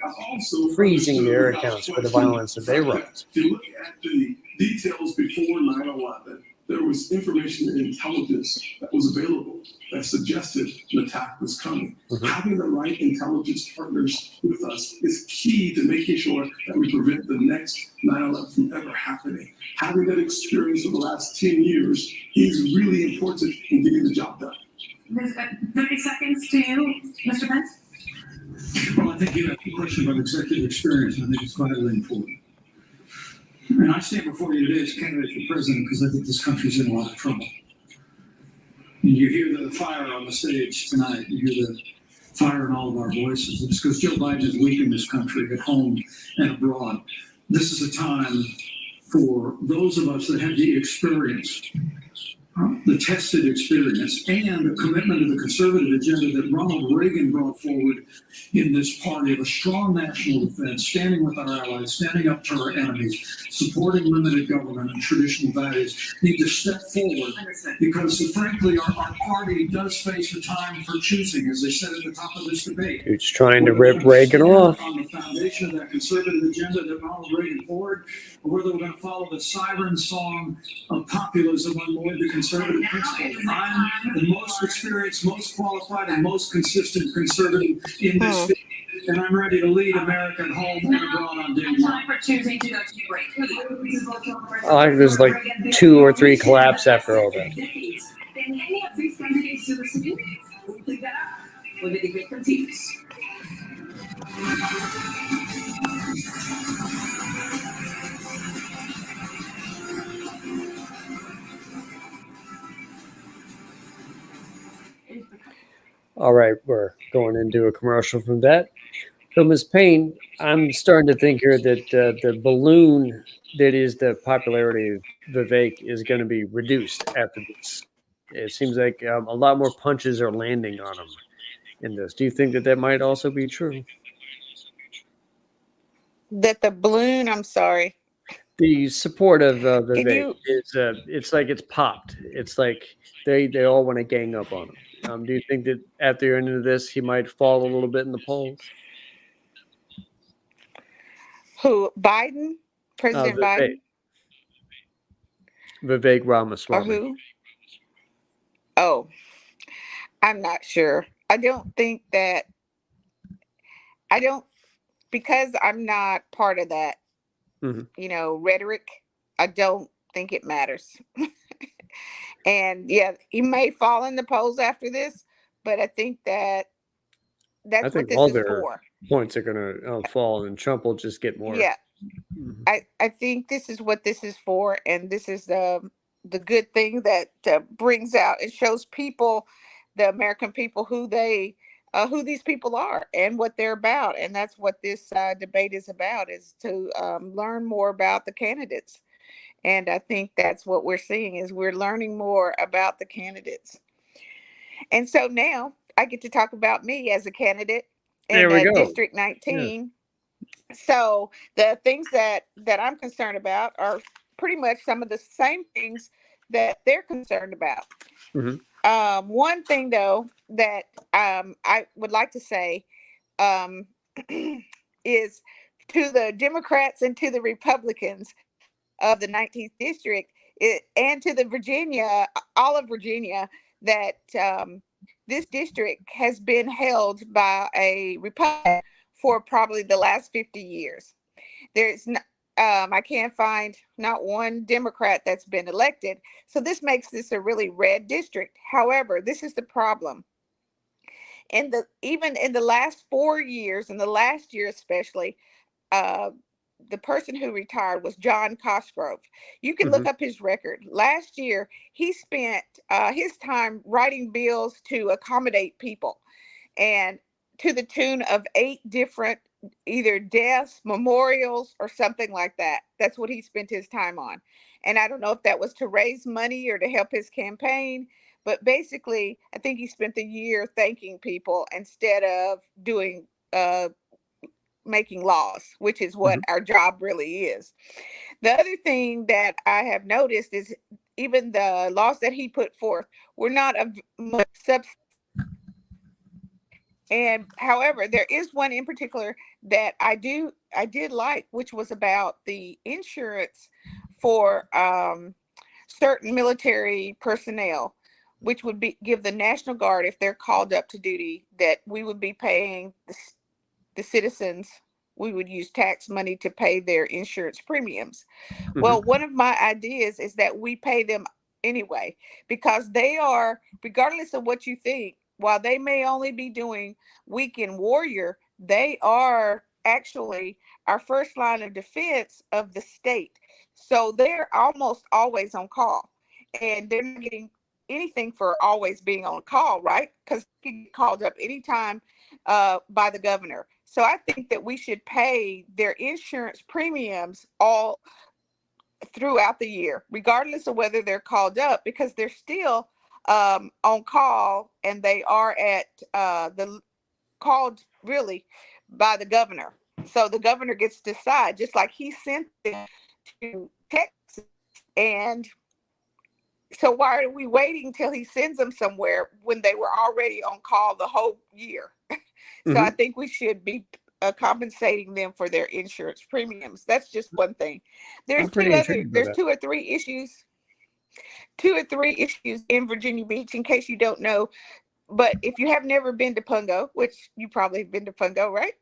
Freezing their accounts for the violence that they wrought. If you look at the details before 9/11, there was information and intelligence that was available that suggested an attack was coming. Having the right intelligence partners with us is key to making sure that we prevent the next 9/11 from ever happening. Having that experience of the last 10 years is really important in getting the job done. 30 seconds to you, Mr. Pence. Well, I think you have a question about executive experience, and I think it's vitally important. And I stand before you today as candidate for president because I think this country's in a lot of trouble. And you hear the fire on the stage tonight. You hear the fire in all of our voices. It's because Joe Biden has weakened this country at home and abroad. This is a time for those of us that have the experience, the tested experience, and the commitment to the conservative agenda that Ronald Reagan brought forward in this party of a strong national defense, standing with our allies, standing up to our enemies, supporting limited government and traditional values, need to step forward because, frankly, our party does face a time for choosing, as they said at the top of this debate. Dude's trying to rip Reagan off. On the foundation of that conservative agenda that Ronald Reagan forward, or whether we're going to follow the siren song of populism on more the conservative principles. I'm the most experienced, most qualified, and most consistent conservative in this field, and I'm ready to lead America at home and abroad on day one. Time for choosing to go to break. I think there's like 2 or 3 collapse after all that. Then any of these candidates you listen to, we'll pick that up when the debate continues. All right, we're going into a commercial from that. So, Ms. Payne, I'm starting to think here that the balloon that is the popularity of Vivek is going to be reduced after this. It seems like a lot more punches are landing on him in this. Do you think that might also be true? That the balloon, I'm sorry. The support of Vivek is it's like it's popped. It's like they all want to gang up on him. Do you think that at the end of this, he might fall a little bit in the polls? Who? Biden? President Biden? Vivek Ramaswamy. Or who? Oh, I'm not sure. I don't think that. Because I'm not part of that, rhetoric, I don't think it matters. And yeah, he may fall in the polls after this, but I think that's what this is for. Points are going to fall, and Trump will just get more. Yeah, I think this is what this is for, and this is the good thing that brings out and shows people, the American people, who these people are and what they're about, and that's what this debate is about: is to learn more about the candidates. And I think that's what we're seeing, is we're learning more about the candidates. And so now I get to talk about me as a candidate in District 19. Yeah. So the things that I'm concerned about are pretty much some of the same things that they're concerned about. One thing, though, that I would like to say is to the Democrats and to the Republicans of the 19th district, and to the all of Virginia, that this district has been held by a Republican for probably the last 50 years. There's I can't find not one Democrat that's been elected. So this makes this a really red district. However, this is the problem. Even in the last 4 years, in the last year especially, the person who retired was John Cosgrove. You can look up his record. Last year, he spent his time writing bills to accommodate people, and to the tune of 8 different either deaths, memorials, or something like that. That's what he spent his time on. And I don't know if that was to raise money or to help his campaign, but basically, I think he spent the year thanking people instead of doing making laws, which is what our job really is. The other thing that I have noticed is even the laws that he put forth were not of much substance. And however, there is one in particular that I did like, which was about the insurance for certain military personnel, which would be give the National Guard, if they're called up to duty, that we would be paying the citizens. We would use tax money to pay their insurance premiums. Well, one of my ideas is that we pay them anyway, because they are, regardless of what you think, while they may only be doing weekend warrior, they are actually our first line of defense of the state. So they're almost always on call, and they're not getting anything for always being on call, right? Because they can get called up anytime by the governor. So I think that we should pay their insurance premiums all throughout the year, regardless of whether they're called up, because they're still on call, and they are at the called really by the governor. So the governor gets to decide, just like he sent them to Texas. And so why are we waiting till he sends them somewhere when they were already on call the whole year? So I think we should be compensating them for their insurance premiums. That's just one thing. There's I'm pretty intrigued by there's that. two or three issues in Virginia Beach, in case you don't know. But if you have never been to Pungo, which you probably have been to Pungo, right?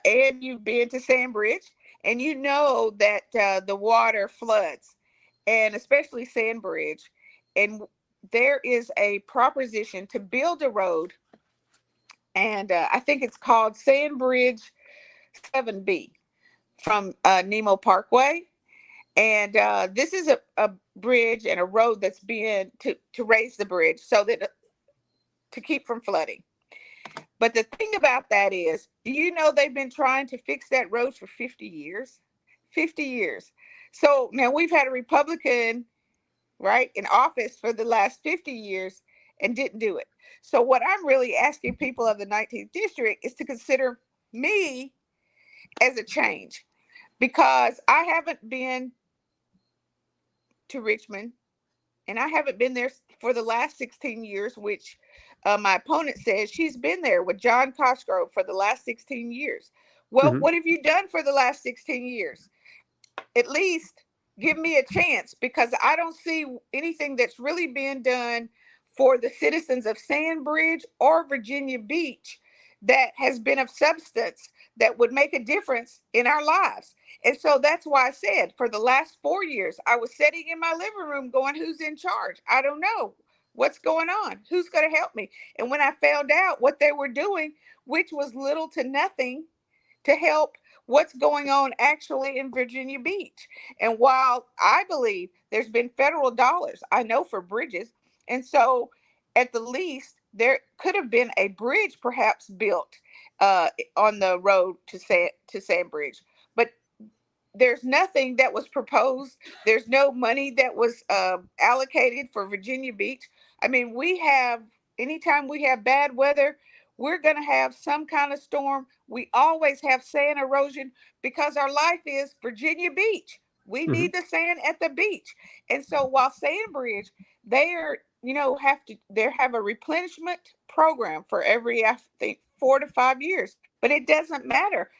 And you've been to Sandbridge, and you know that the water floods, and especially Sandbridge. And there is a proposition to build a road, and I think it's called Sandbridge 7B from Nemo Parkway. And this is a bridge and a road that's being to raise the bridge so that to keep from flooding. But the thing about that is, do you know they've been trying to fix that road for 50 years? 50 years. So now we've had a Republican, right, in office for the last 50 years and didn't do it. So what I'm really asking people of the 19th district is to consider me as a change, because I haven't been to Richmond, and I haven't been there for the last 16 years, which my opponent says she's been there with John Cosgrove for the last 16 years. Well, what have you done for the last 16 years? At least give me a chance, because I don't see anything that's really being done for the citizens of Sandbridge or Virginia Beach that has been of substance that would make a difference in our lives. And so that's why I said for the last 4 years, I was sitting in my living room going, who's in charge? I don't know what's going on. Who's going to help me? And when I found out what they were doing, which was little to nothing to help what's going on actually in Virginia Beach. And while I believe there's been federal dollars, I know, for bridges. And so at the least, there could have been a bridge perhaps built on the road to Sandbridge. But there's nothing that was proposed. There's no money that was allocated for Virginia Beach. I mean, anytime we have bad weather, we're going to have some kind of storm. We always have sand erosion because our life is Virginia Beach. We need the sand at the beach. And so while Sandbridge, they have a replenishment program for every, I think, 4 to 5 years, but it doesn't matter.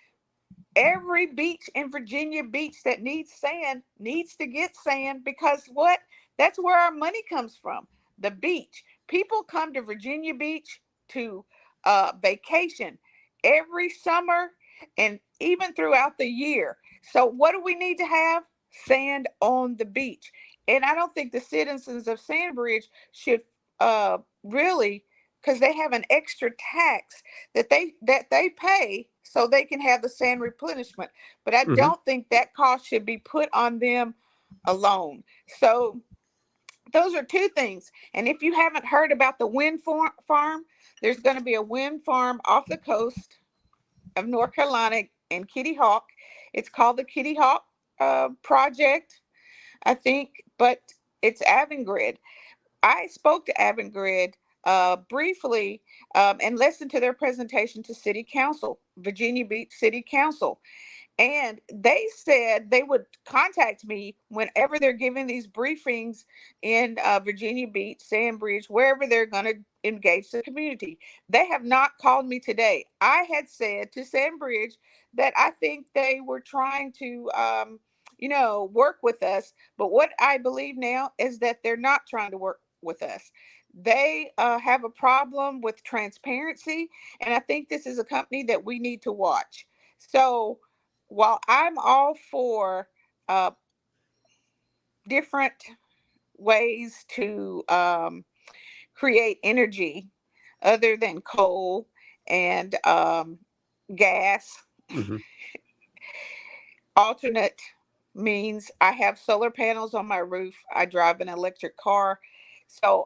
Every beach in Virginia Beach that needs sand needs to get sand, because what? That's where our money comes from. The beach. People come to Virginia Beach to vacation every summer and even throughout the year. So what do we need to have? Sand on the beach. And I don't think the citizens of Sandbridge should really, because they have an extra tax that they pay so they can have the sand replenishment. But I don't think that cost should be put on them alone. So those are two things. And if you haven't heard about the wind farm, there's going to be a wind farm off the coast of North Carolina in Kitty Hawk. It's called the Kitty Hawk Project, I think, but it's Avangrid. I spoke to Avangrid briefly and listened to their presentation to City Council, Virginia Beach City Council. And they said they would contact me whenever they're giving these briefings in Virginia Beach, Sandbridge, wherever they're going to engage the community. They have not called me today. I had said to Sandbridge that I think they were trying to work with us. But what I believe now is that they're not trying to work with us. They have a problem with transparency. And I think this is a company that we need to watch. So while I'm all for different ways to create energy other than coal and gas, Mhm. alternate means I have solar panels on my roof. I drive an electric car. So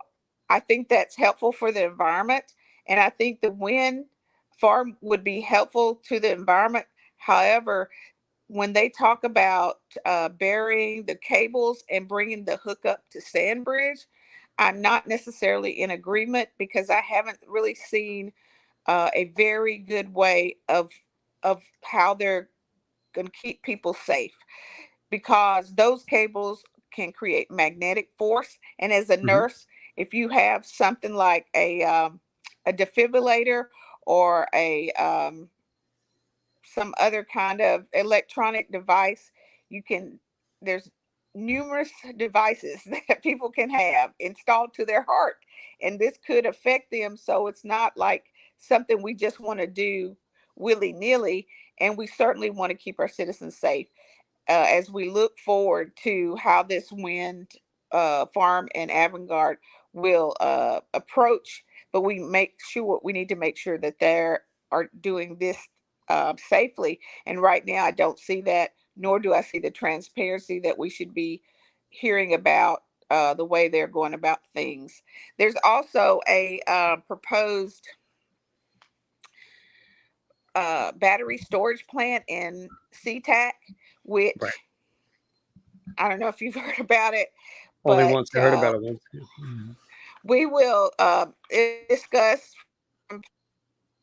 I think that's helpful for the environment. And I think the wind farm would be helpful to the environment. However, when they talk about burying the cables and bringing the hookup to Sandbridge, I'm not necessarily in agreement because I haven't really seen a very good way of how they're going to keep people safe, because those cables can create magnetic force. And as a Mhm. nurse, if you have something like a defibrillator or some other kind of electronic device, you can, there's numerous devices that people can have installed to their heart, and this could affect them. So it's not like something we just want to do willy-nilly, and we certainly want to keep our citizens safe as we look forward to how this wind farm and Avangard will approach. But we need to make sure that they are doing this safely. And right now, I don't see that, nor do I see the transparency that we should be hearing about the way they're going about things. There's also a proposed battery storage plant in SeaTac, Right. which I don't know if you've heard about it, Only but once I heard about it once. Mhm. we will discuss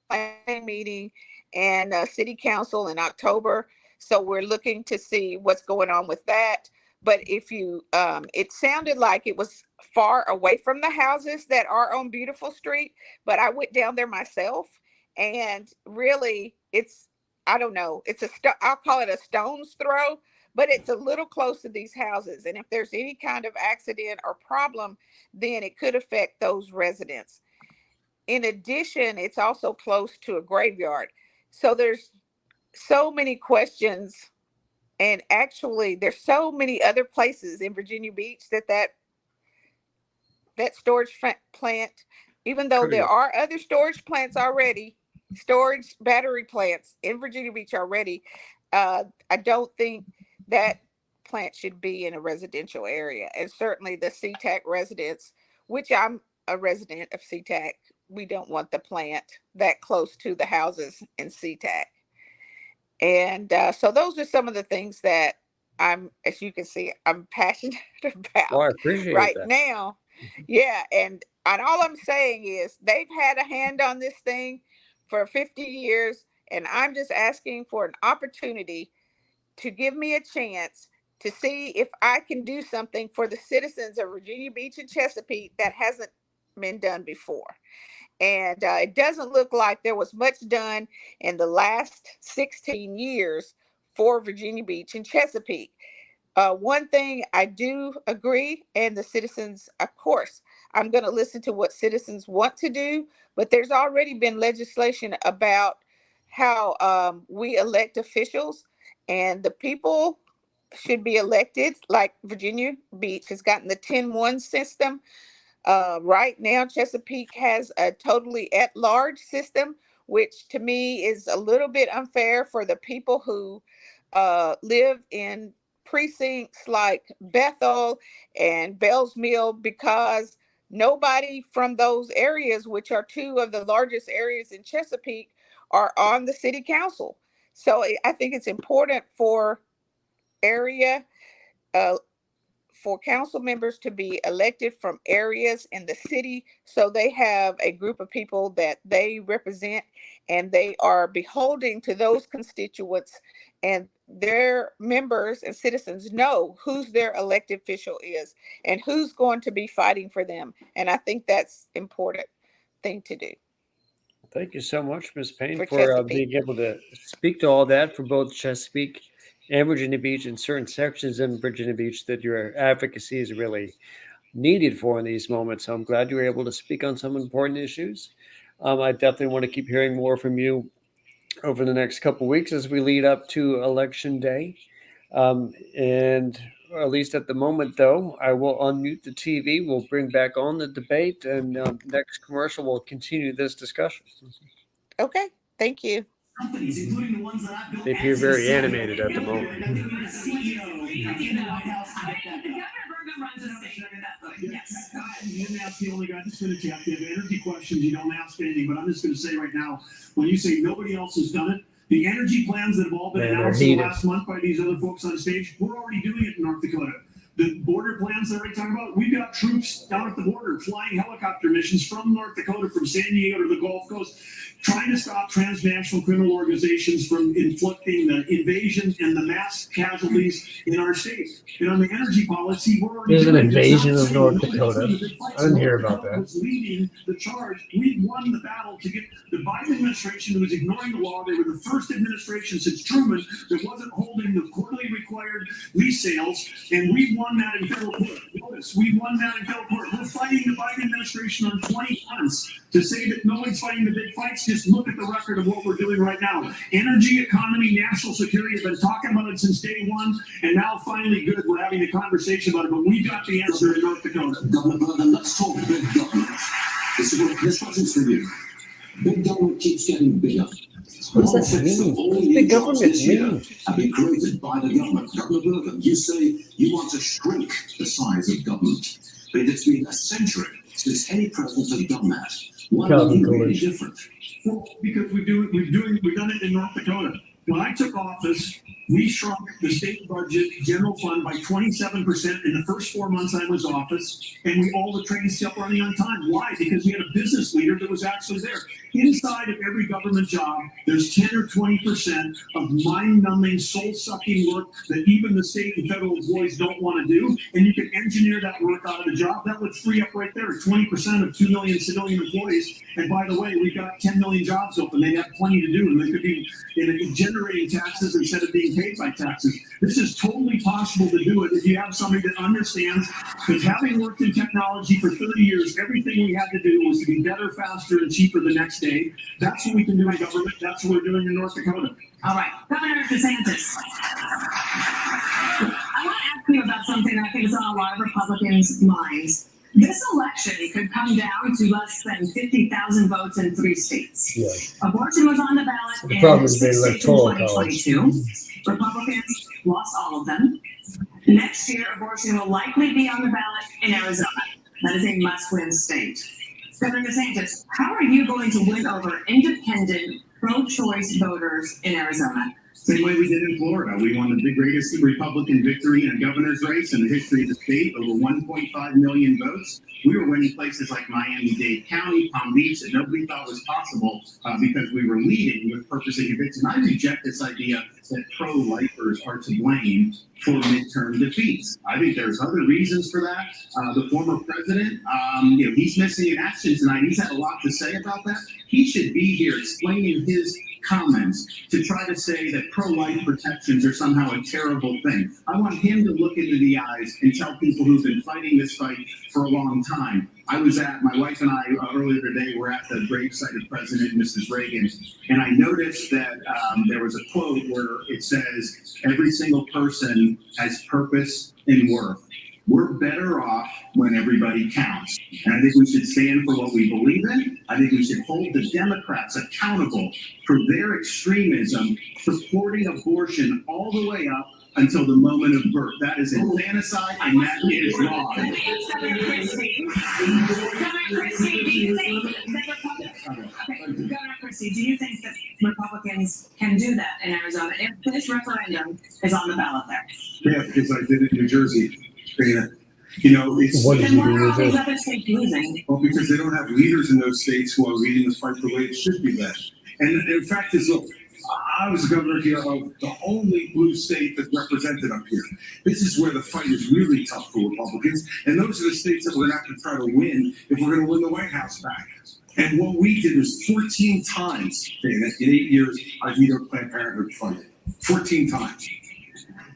planning meeting and city council in October. So we're looking to see what's going on with that. But if you, it sounded like it was far away from the houses that are on Beautiful Street, but I went down there myself, and really I don't know, I'll call it a stone's throw, but it's a little close to these houses. And if there's any kind of accident or problem, then it could affect those residents. In addition, it's also close to a graveyard. So there's so many questions. And actually, there's so many other places in Virginia Beach that storage plant, even though Could there go. are other storage plants already, storage battery plants in Virginia Beach already, I don't think that plant should be in a residential area. And certainly the SeaTac residents, which I'm a resident of SeaTac, we don't want the plant that close to the houses in SeaTac. And so those are some of the things that as you can see, I'm passionate Well, about I appreciate right that. now. Yeah, and all I'm saying is they've had a hand on this thing for 50 years, and I'm just asking for an opportunity to give me a chance to see if I can do something for the citizens of Virginia Beach and Chesapeake that hasn't been done before. And it doesn't look like there was much done in the last 16 years for Virginia Beach and Chesapeake. One thing I do agree, and the citizens, of course, I'm going to listen to what citizens want to do, but there's already been legislation about how we elect officials, and the people should be elected. Like Virginia Beach has gotten the 10-1 system. Right now, Chesapeake has a totally at-large system, which to me is a little bit unfair for the people who live in precincts like Bethel and Bell's Mill, because nobody from those areas, which are two of the largest areas in Chesapeake, are on the city council. So I think it's important for area uh, for council members to be elected from areas in the city, so they have a group of people that they represent, and they are beholding to those constituents, and their members and citizens know who's their elected official is and who's going to be fighting for them. And I think that's important thing to do Thank you so much, Ms. Payne, for for Chesapeake. being able to speak to all that for both Chesapeake and Virginia Beach and certain sections in Virginia Beach that your advocacy is really needed for in these moments. So I'm glad you were able to speak on some important issues. I definitely want to keep hearing more from you over the next couple of weeks as we lead up to Election Day. And at least at the moment, though, I will unmute the TV. We'll bring back on the debate, and next commercial, we'll continue this discussion. Okay, thank you. Companies, including the ones that I've built. They appear very animated at the moment. Yes. You didn't ask the only guy that's going to check. You have energy questions, you don't ask anything, but I'm just going to say right now, when you say nobody else has done it, the energy plans that have all been announced in the last month by these other folks on stage, we're already doing it in North Dakota. The border plans that we're talking about, we've got troops down at the border flying helicopter missions from North Dakota, from San Diego to the Gulf Coast, trying to stop transnational criminal organizations from inflicting the invasion and the mass casualties in our state. And on the energy policy, we're already There's an doing it. invasion of North Dakota. I didn't hear about that. Was leading the charge. We won the battle to get the Biden administration, who was ignoring the law. They were the first administration since Truman that wasn't holding the quarterly required lease sales, and we won that in federal court. Notice, we won that in federal court. We're fighting the Biden administration on 20 fronts. To say that no one's fighting the big fights, just look at the record of what we're doing right now. Energy, economy, national security have been talking about it since day one, and now finally good, we're having a conversation about it, but we got the answer in North Dakota. Governor Bergen, let's talk big government. This question's for you. Big government keeps getting bigger. What does that mean? What does big government mean? Have been created by the government. Governor Bergen, you say you want to shrink the size of government, but it's been a century since any president has done that. Why are you really different? Well, because we've done it in North Dakota. When I took office, we shrunk the state budget general fund by 27% in the first 4 months I was office, and all the trains kept running on time. Why? Because we had a business leader that was actually there. Inside of every government job, there's 10 or 20% of mind-numbing, soul-sucking work that even the state and federal employees don't want to do, and you can engineer that work out of the job. That would free up right there 20% of 2 million civilian employees. And by the way, we've got 10 million jobs open. They have plenty to do, and they could be generating taxes instead of being paid by taxes. This is totally possible to do it if you have somebody that understands, because having worked in technology for 30 years, everything we had to do was to be better, faster, and cheaper the next day. That's what we can do in government. That's what we're doing in North Dakota. All right, Governor DeSantis. I want to ask you about something that I think is on a lot of Republicans' minds. This election could come down to less than 50,000 votes in 3 states. Yeah. Abortion was on the ballot problem in is the 6 states in electoral 2022. Republicans lost all of them. Next year, abortion will likely be on the ballot in Arizona. That is a must-win state. Governor DeSantis, how are you going to win over independent, pro-choice voters in Arizona? Same way we did in Florida. We won the greatest Republican victory in a governor's race in the history of the state, over 1.5 million votes. We were winning places like Miami-Dade County, Palm Beach, that nobody thought was possible because we were leading with purpose and conviction. I reject this idea that pro-lifers are to blame for midterm defeats. I think there's other reasons for that. The former president, he's missing in action tonight. He's had a lot to say about that. He should be here explaining his comments to try to say that pro-life protections are somehow a terrible thing. I want him to look into the eyes and tell people who've been fighting this fight for a long time. My wife and I earlier today were at the gravesite of President and Mrs. Reagan, and I noticed that there was a quote where it says, every single person has purpose and worth. We're better off when everybody counts. And I think we should stand for what we believe in. I think we should hold the Democrats accountable for their extremism, supporting abortion all the way up until the moment of birth. That is infanticide, and that is wrong. Governor Christie, do you think Governor Christie, do you think that Republicans can do that in Arizona if this referendum is on the ballot there? Yeah, because I did it in New Jersey. It's what did you do all these other states losing? well, because they don't have leaders in those states who are leading the fight the way it should be led. And in fact, look, I was governor here of the only blue state that's represented up here. This is where the fight is really tough for Republicans, and those are the states that we're going to have to try to win if we're going to win the White House back. And what we did was 14 times, Dana, in 8 years, I vetoed Planned Parenthood funding. 14 times.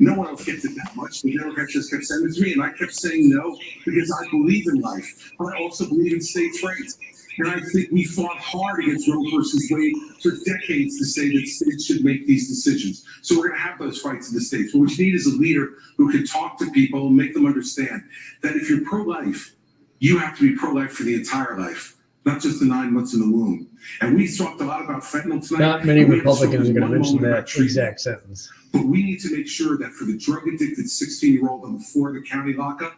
No one else gets it that much. The Democrats just kept sending it to me, and I kept saying no because I believe in life, but I also believe in states' rights. And I think we fought hard against Roe versus Wade for decades to say that states should make these decisions. So we're going to have those fights in the states. But what you need is a leader who can talk to people and make them understand that if you're pro-life, you have to be pro-life for the entire life, not just the 9 months in the womb. And we talked a lot about fentanyl tonight. Not many Republicans are going to mention that exact sentence. But we need to make sure that for the drug-addicted 16-year-old on the floor of the county lockup,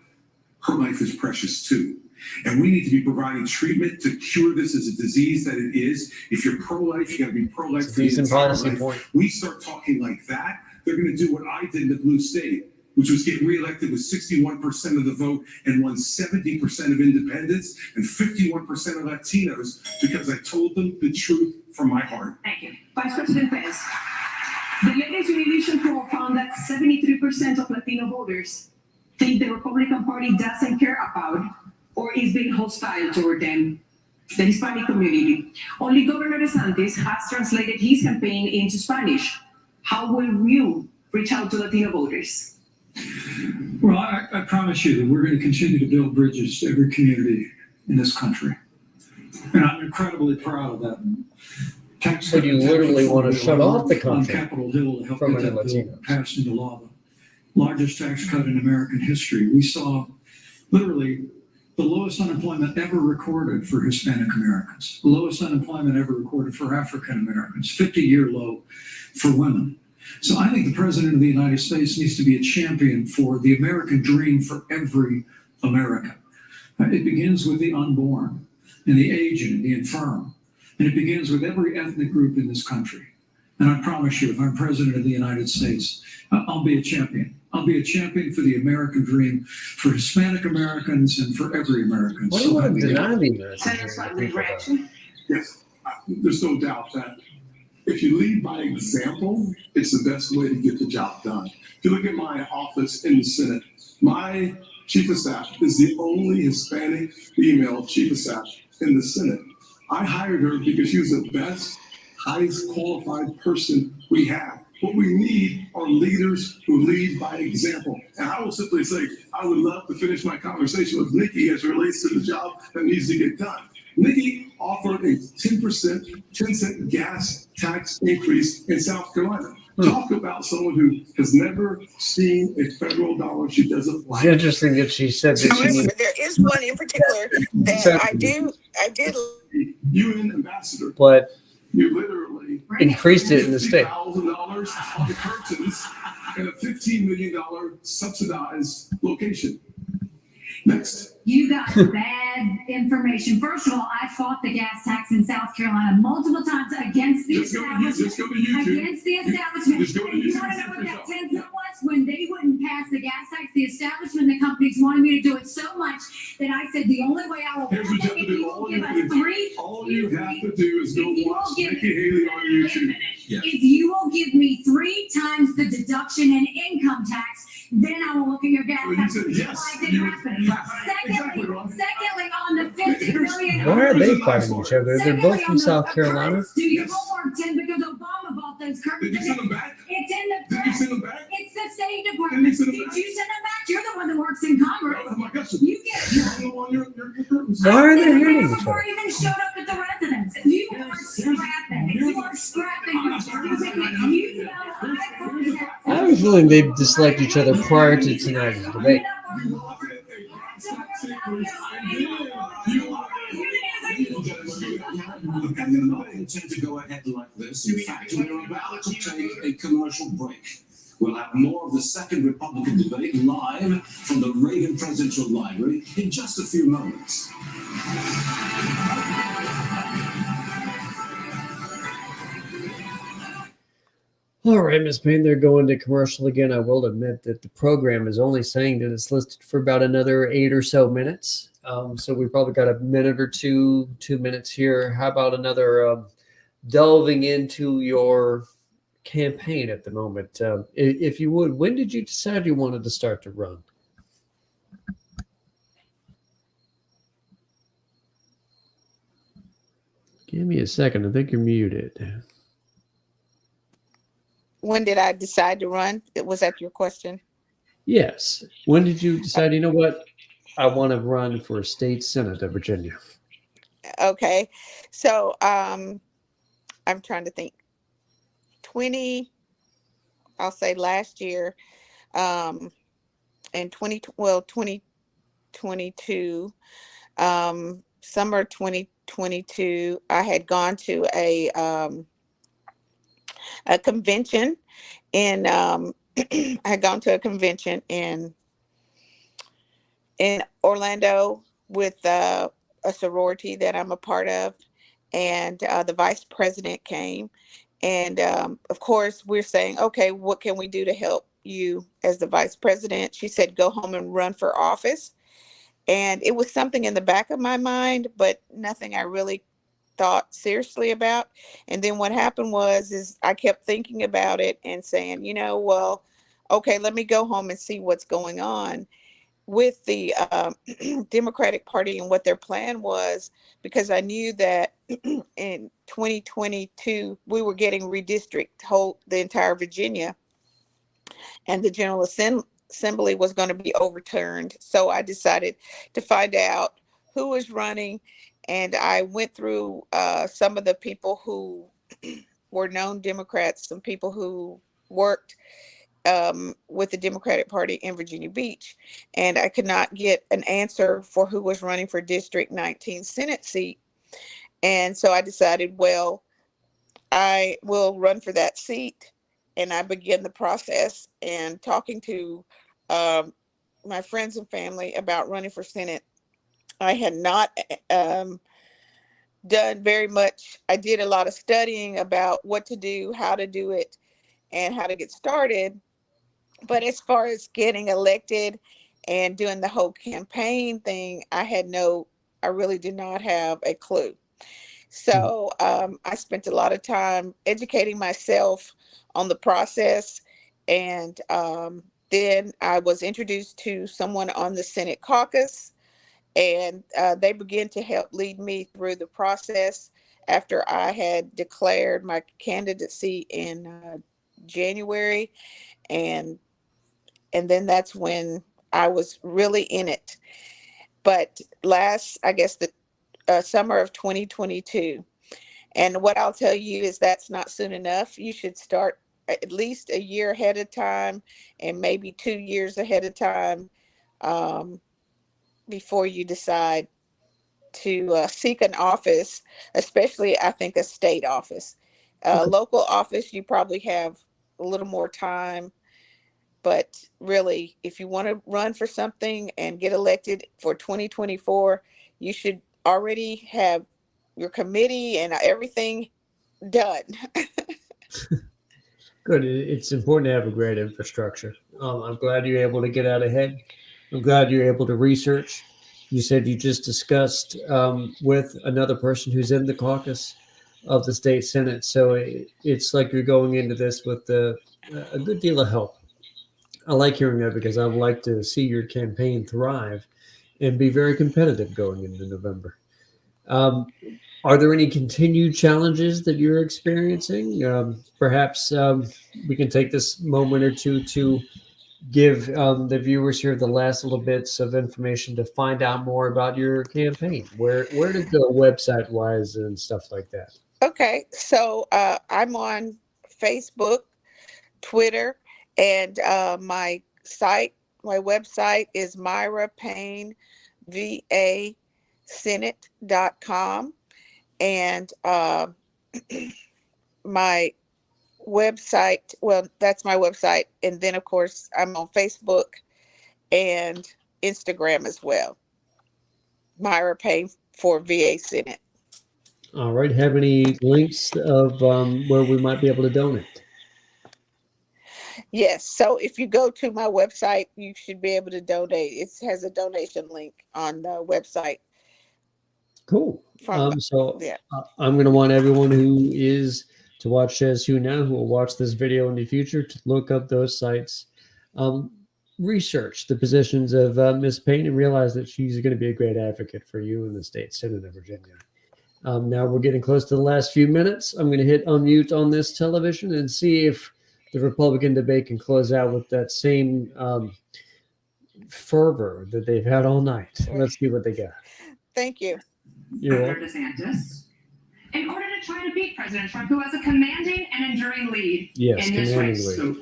her life is precious too. And we need to be providing treatment to cure this as a disease that it is. If you're pro-life, you got to be pro-life for the entire life. We start talking like that, they're going to do what I did in the blue state, which was get reelected with 61% of the vote and won 70% of independents and 51% of Latinos because I told them the truth from my heart. Thank you. Vice President Pence, the latest Univision poll found that 73% of Latino voters think the Republican Party doesn't care about or is being hostile toward them, the Hispanic community. Only Governor DeSantis has translated his campaign into Spanish. How will you reach out to Latino voters? Well, I promise you that we're going to continue to build bridges to every community in this country. And I'm incredibly proud of that. So you literally want to shut off the on country Capitol Hill to help from get that bill Latinos. passed into law. The largest tax cut in American history. We saw literally the lowest unemployment ever recorded for Hispanic Americans, the lowest unemployment ever recorded for African Americans, 50-year low for women. So I think the President of the United States needs to be a champion for the American dream for every American. It begins with the unborn and the aged and the infirm. And it begins with every ethnic group in this country. And I promise you, if I'm President of the United States, I'll be a champion. I'll be a champion for the American dream, for Hispanic Americans and for every American. What do you want to deny me this? Yes, there's no doubt that if you lead by example, it's the best way to get the job done. If you look at my office in the Senate, my chief of staff is the only Hispanic female chief of staff in the Senate. I hired her because she was the best, highest qualified person we have. What we need are leaders who lead by example. And I will simply say, I would love to finish my conversation with Nikki as it relates to the job that needs to get done. Nikki offered a 10% gas tax increase in South Carolina. Talk about someone who has never seen a federal dollar she doesn't like. It's interesting that she said that she However, needs there is one in particular that I did. UN ambassador. but You literally increased it in the state. $50,000 on the curtains and a $15 million subsidized location. Next. You got bad information. First of all, I fought the gas tax in South Carolina multiple times against the establishment. Just go to YouTube. Against the establishment. Just go to And you YouTube want to know and what check that it 10 cent was? When they wouldn't pass the gas tax, the establishment, the companies wanted me to do it so much that I said the only way I will Here's what you have to if do. you will give us three. All you have to do is go watch Nikki Haley on YouTube. Yeah. If you will give me 3 times the deduction in income tax, then I will look at your gas Well, you tax. said which is yes. why it didn't happen. Exactly, Ron. Secondly, on the 50 million. Why are they fighting each other? They're Secondly, both from on the South Carolina. curtains, Do your Yes. homework, Tim, because Obama bought those curtains. Did you send them back? It's in the Did you press. send them back? It's the State Did Department. you send Did them back? you send them back? You're the one that works in Congress. Oh my gosh. You get You hung them on your curtains. Why are they I said hitting that each before other? I even showed up at the residence. You are scrapping. You are scrapping. You know, I have a feeling they disliked each other prior to tonight's debate. You wanted a tax increase. I did. You wanted And we're not intend to go ahead like this. In fact, we're about to take a commercial break. We'll have more of the second Republican debate live from the Reagan Presidential Library in just a few moments. All right, Ms. Payne, they're going to commercial again. I will admit that the program is only saying that it's listed for about another 8 or so minutes. So we probably got a minute or 2 minutes here. How about another delving into your campaign at the moment? If you would, when did you decide you wanted to start to run? Give me a second. I think you're muted. when did I decide to run? Was that your question? Yes. When did you decide, you know what? I want to run for state senate of Virginia. Okay. So I'm trying to think. I'll say last year, in 2022, summer 2022, I had gone to a convention in I had gone to a convention in Orlando with a sorority that I'm a part of, and the vice president came, and of course we're saying, okay, what can we do to help you as the vice president? She said, go home and run for office. And it was something in the back of my mind, but nothing I really thought seriously about. And then what happened is I kept thinking about it and saying, well, okay, let me go home and see what's going on with the Democratic Party and what their plan was, because I knew that in 2022 we were getting redistricted the entire Virginia, and the General Assembly was going to be overturned. So I decided to find out who was running, and I went through some of the people who were known Democrats, some people who worked with the Democratic Party in Virginia Beach, and I could not get an answer for who was running for District 19 Senate seat. And so I decided, well, I will run for that seat. And I began the process and talking to my friends and family about running for Senate. I had not done very much. I did a lot of studying about what to do, how to do it, and how to get started. But as far as getting elected and doing the whole campaign thing, I really did not have a clue. So I spent a lot of time educating myself on the process. And then I was introduced to someone on the Senate caucus, and they began to help lead me through the process after I had declared my candidacy in January. And then that's when I was really in it. But I guess the summer of 2022. And what I'll tell you is that's not soon enough. You should start at least a year ahead of time, and maybe 2 years ahead of time, before you decide to seek an office, especially I think a state office. Local office, you probably have a little more time. But really, if you want to run for something and get elected for 2024, you should already have your committee and everything done. Good. It's important to have a great infrastructure. I'm glad you're able to get out ahead. I'm glad you're able to research. You said you just discussed with another person who's in the caucus of the state senate. So it's like you're going into this with a good deal of help. I like hearing that because I would like to see your campaign thrive and be very competitive going into November. Are there any continued challenges that you're experiencing? Perhaps we can take this moment or two to give the viewers here the last little bits of information to find out more about your campaign. Where to go website wise and stuff like that. Okay, so I'm on Facebook, Twitter, and my website is MyraPayneVASenate.com. And my website, well, that's my website. And then, of course, I'm on Facebook and Instagram as well. Myra Payne for VA Senate. All right. Have any links of where we might be able to donate? Yes. So if you go to my website, you should be able to donate. It has a donation link on the website. Cool. So I'm going to want everyone who is to watch SchezzWho now, who will watch this video in the future, to look up those sites, research the positions of Ms. Payne, and realize that she's going to be a great advocate for you in the state senate of Virginia. Now we're getting close to the last few minutes. I'm going to hit unmute on this television and see if the Republican debate can close out with that same fervor that they've had all night. Let's see what they got. Thank you. You're Governor welcome. DeSantis, in order to try to beat President Trump, who has a commanding and enduring lead Yes, in this commanding race. lead. So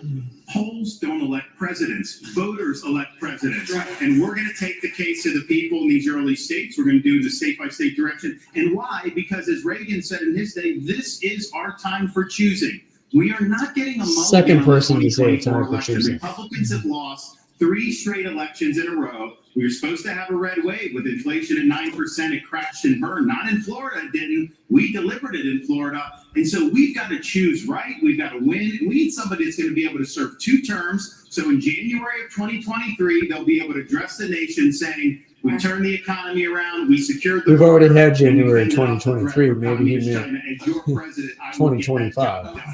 polls don't elect presidents, voters elect presidents. And we're going to take the case of the people in these early states. We're going to do the state by state direction. And why? Because as Reagan said in his day, this is our time for choosing. We are not getting a mulligan Second on the person to say 2024 time for election. choosing. Republicans have lost 3 straight elections in a row. We were supposed to have a red wave with inflation at 9%. It crashed and burned. Not in Florida, it didn't. We delivered it in Florida. And so we've got to choose right. We've got to win. We need somebody that's going to be able to serve 2 terms. So in January of 2023, they'll be able to address the nation saying, we turned the economy around. We secured the We've already border, had January and we've ended up with 2023. threat Maybe he from meant China. As your president, I will get that job 2025. done. I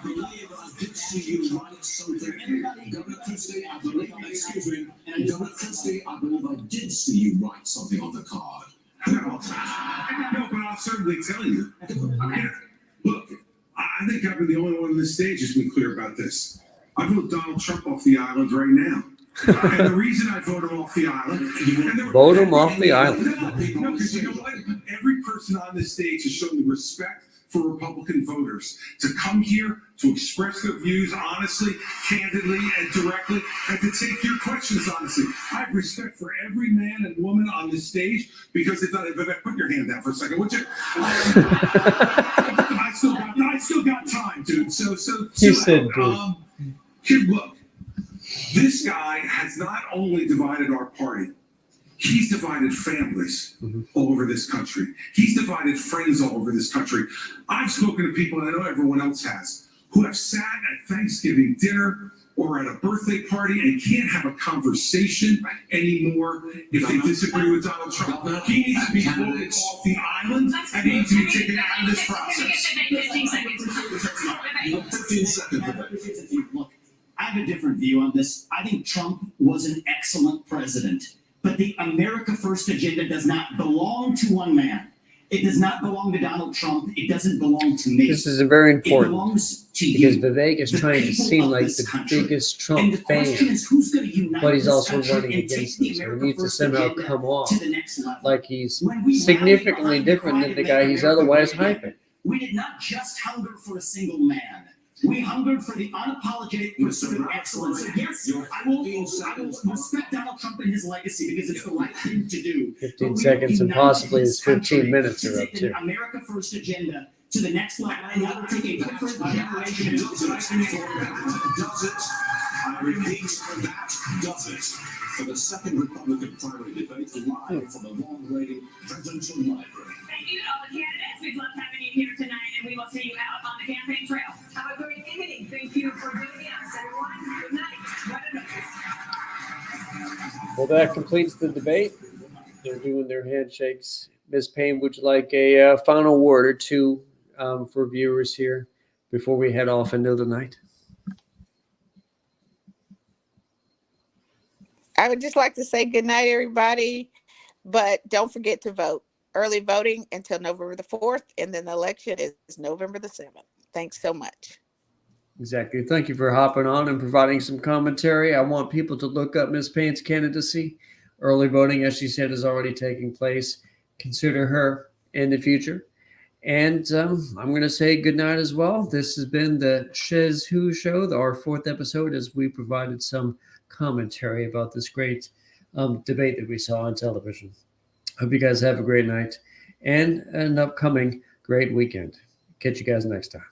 believe I did see you write something. Governor Christie, I believe, excuse me, Governor Christie, I believe I did see you write something on the card. No, but I'll certainly tell you. Look, I think I've been the only one on this stage who's been clear about this. I vote Donald Trump off the island right now. And the reason I vote him off the island. Vote him off the island. No, because you know what? Every person on this stage has shown the respect for Republican voters to come here to express their views honestly, candidly, and directly, and to take your questions honestly. I have respect for every man and woman on this stage because if I put your hand down for a second, would you? I still got time, dude. So He said, here, look, this guy has not only divided our party. He's divided families all over this country. He's divided friends all over this country. I've spoken to people, and I know everyone else has, who have sat at Thanksgiving dinner or at a birthday party and can't have a conversation anymore if they disagree with Donald Trump. He needs to be voted off the island, and he needs to be taken out of this process. 15 seconds. 15 seconds. Look, I have a different view on this. I think Trump was an excellent president. But the America First agenda does not belong to one man. It does not belong to Donald Trump. It doesn't belong to me. This is very It important belongs to because you. Vivek is the trying to people seem of like this the country. biggest And Trump the question fan, is, who's going to unite but he's this also country running and take against the them. So he America needs to First somehow agenda come off to the next level? like he's When we significantly rallied behind different than the Make guy he's America otherwise Great Again, hyping. we did not just hunger for a single man. We hungered for the unapologetic pursuit of excellence. So yes, I will respect Donald Trump and his legacy because it's the right thing to do. 15 seconds and possibly his 15 minutes are up to take too. the America First agenda to the next level, and that will take a different generation. Does it? I repeat, that does it. For the second Republican primary debate live from the Long Way Presidential Library. Thank you to all the candidates. We've loved having you here tonight, and we will see you out on the campaign trail. Have a great evening. Thank you for joining us, everyone. Good night. What a Well, that completes the debate. They're doing their handshakes. Ms. Payne, would you like a final word or two for viewers here before we head off into the night? I would just like to say good night, everybody, but don't forget to vote. Early voting until November the 4th, and then the election is November the 7th. Thanks so much. Exactly. Thank you for hopping on and providing some commentary. I want people to look up Ms. Payne's candidacy. Early voting, as she said, is already taking place. Consider her in the future. And I'm going to say good night as well. This has been the SchezzWho Show, our 4th episode, as we provided some commentary about this great debate that we saw on television. Hope you guys have a great night and an upcoming great weekend. Catch you guys next time.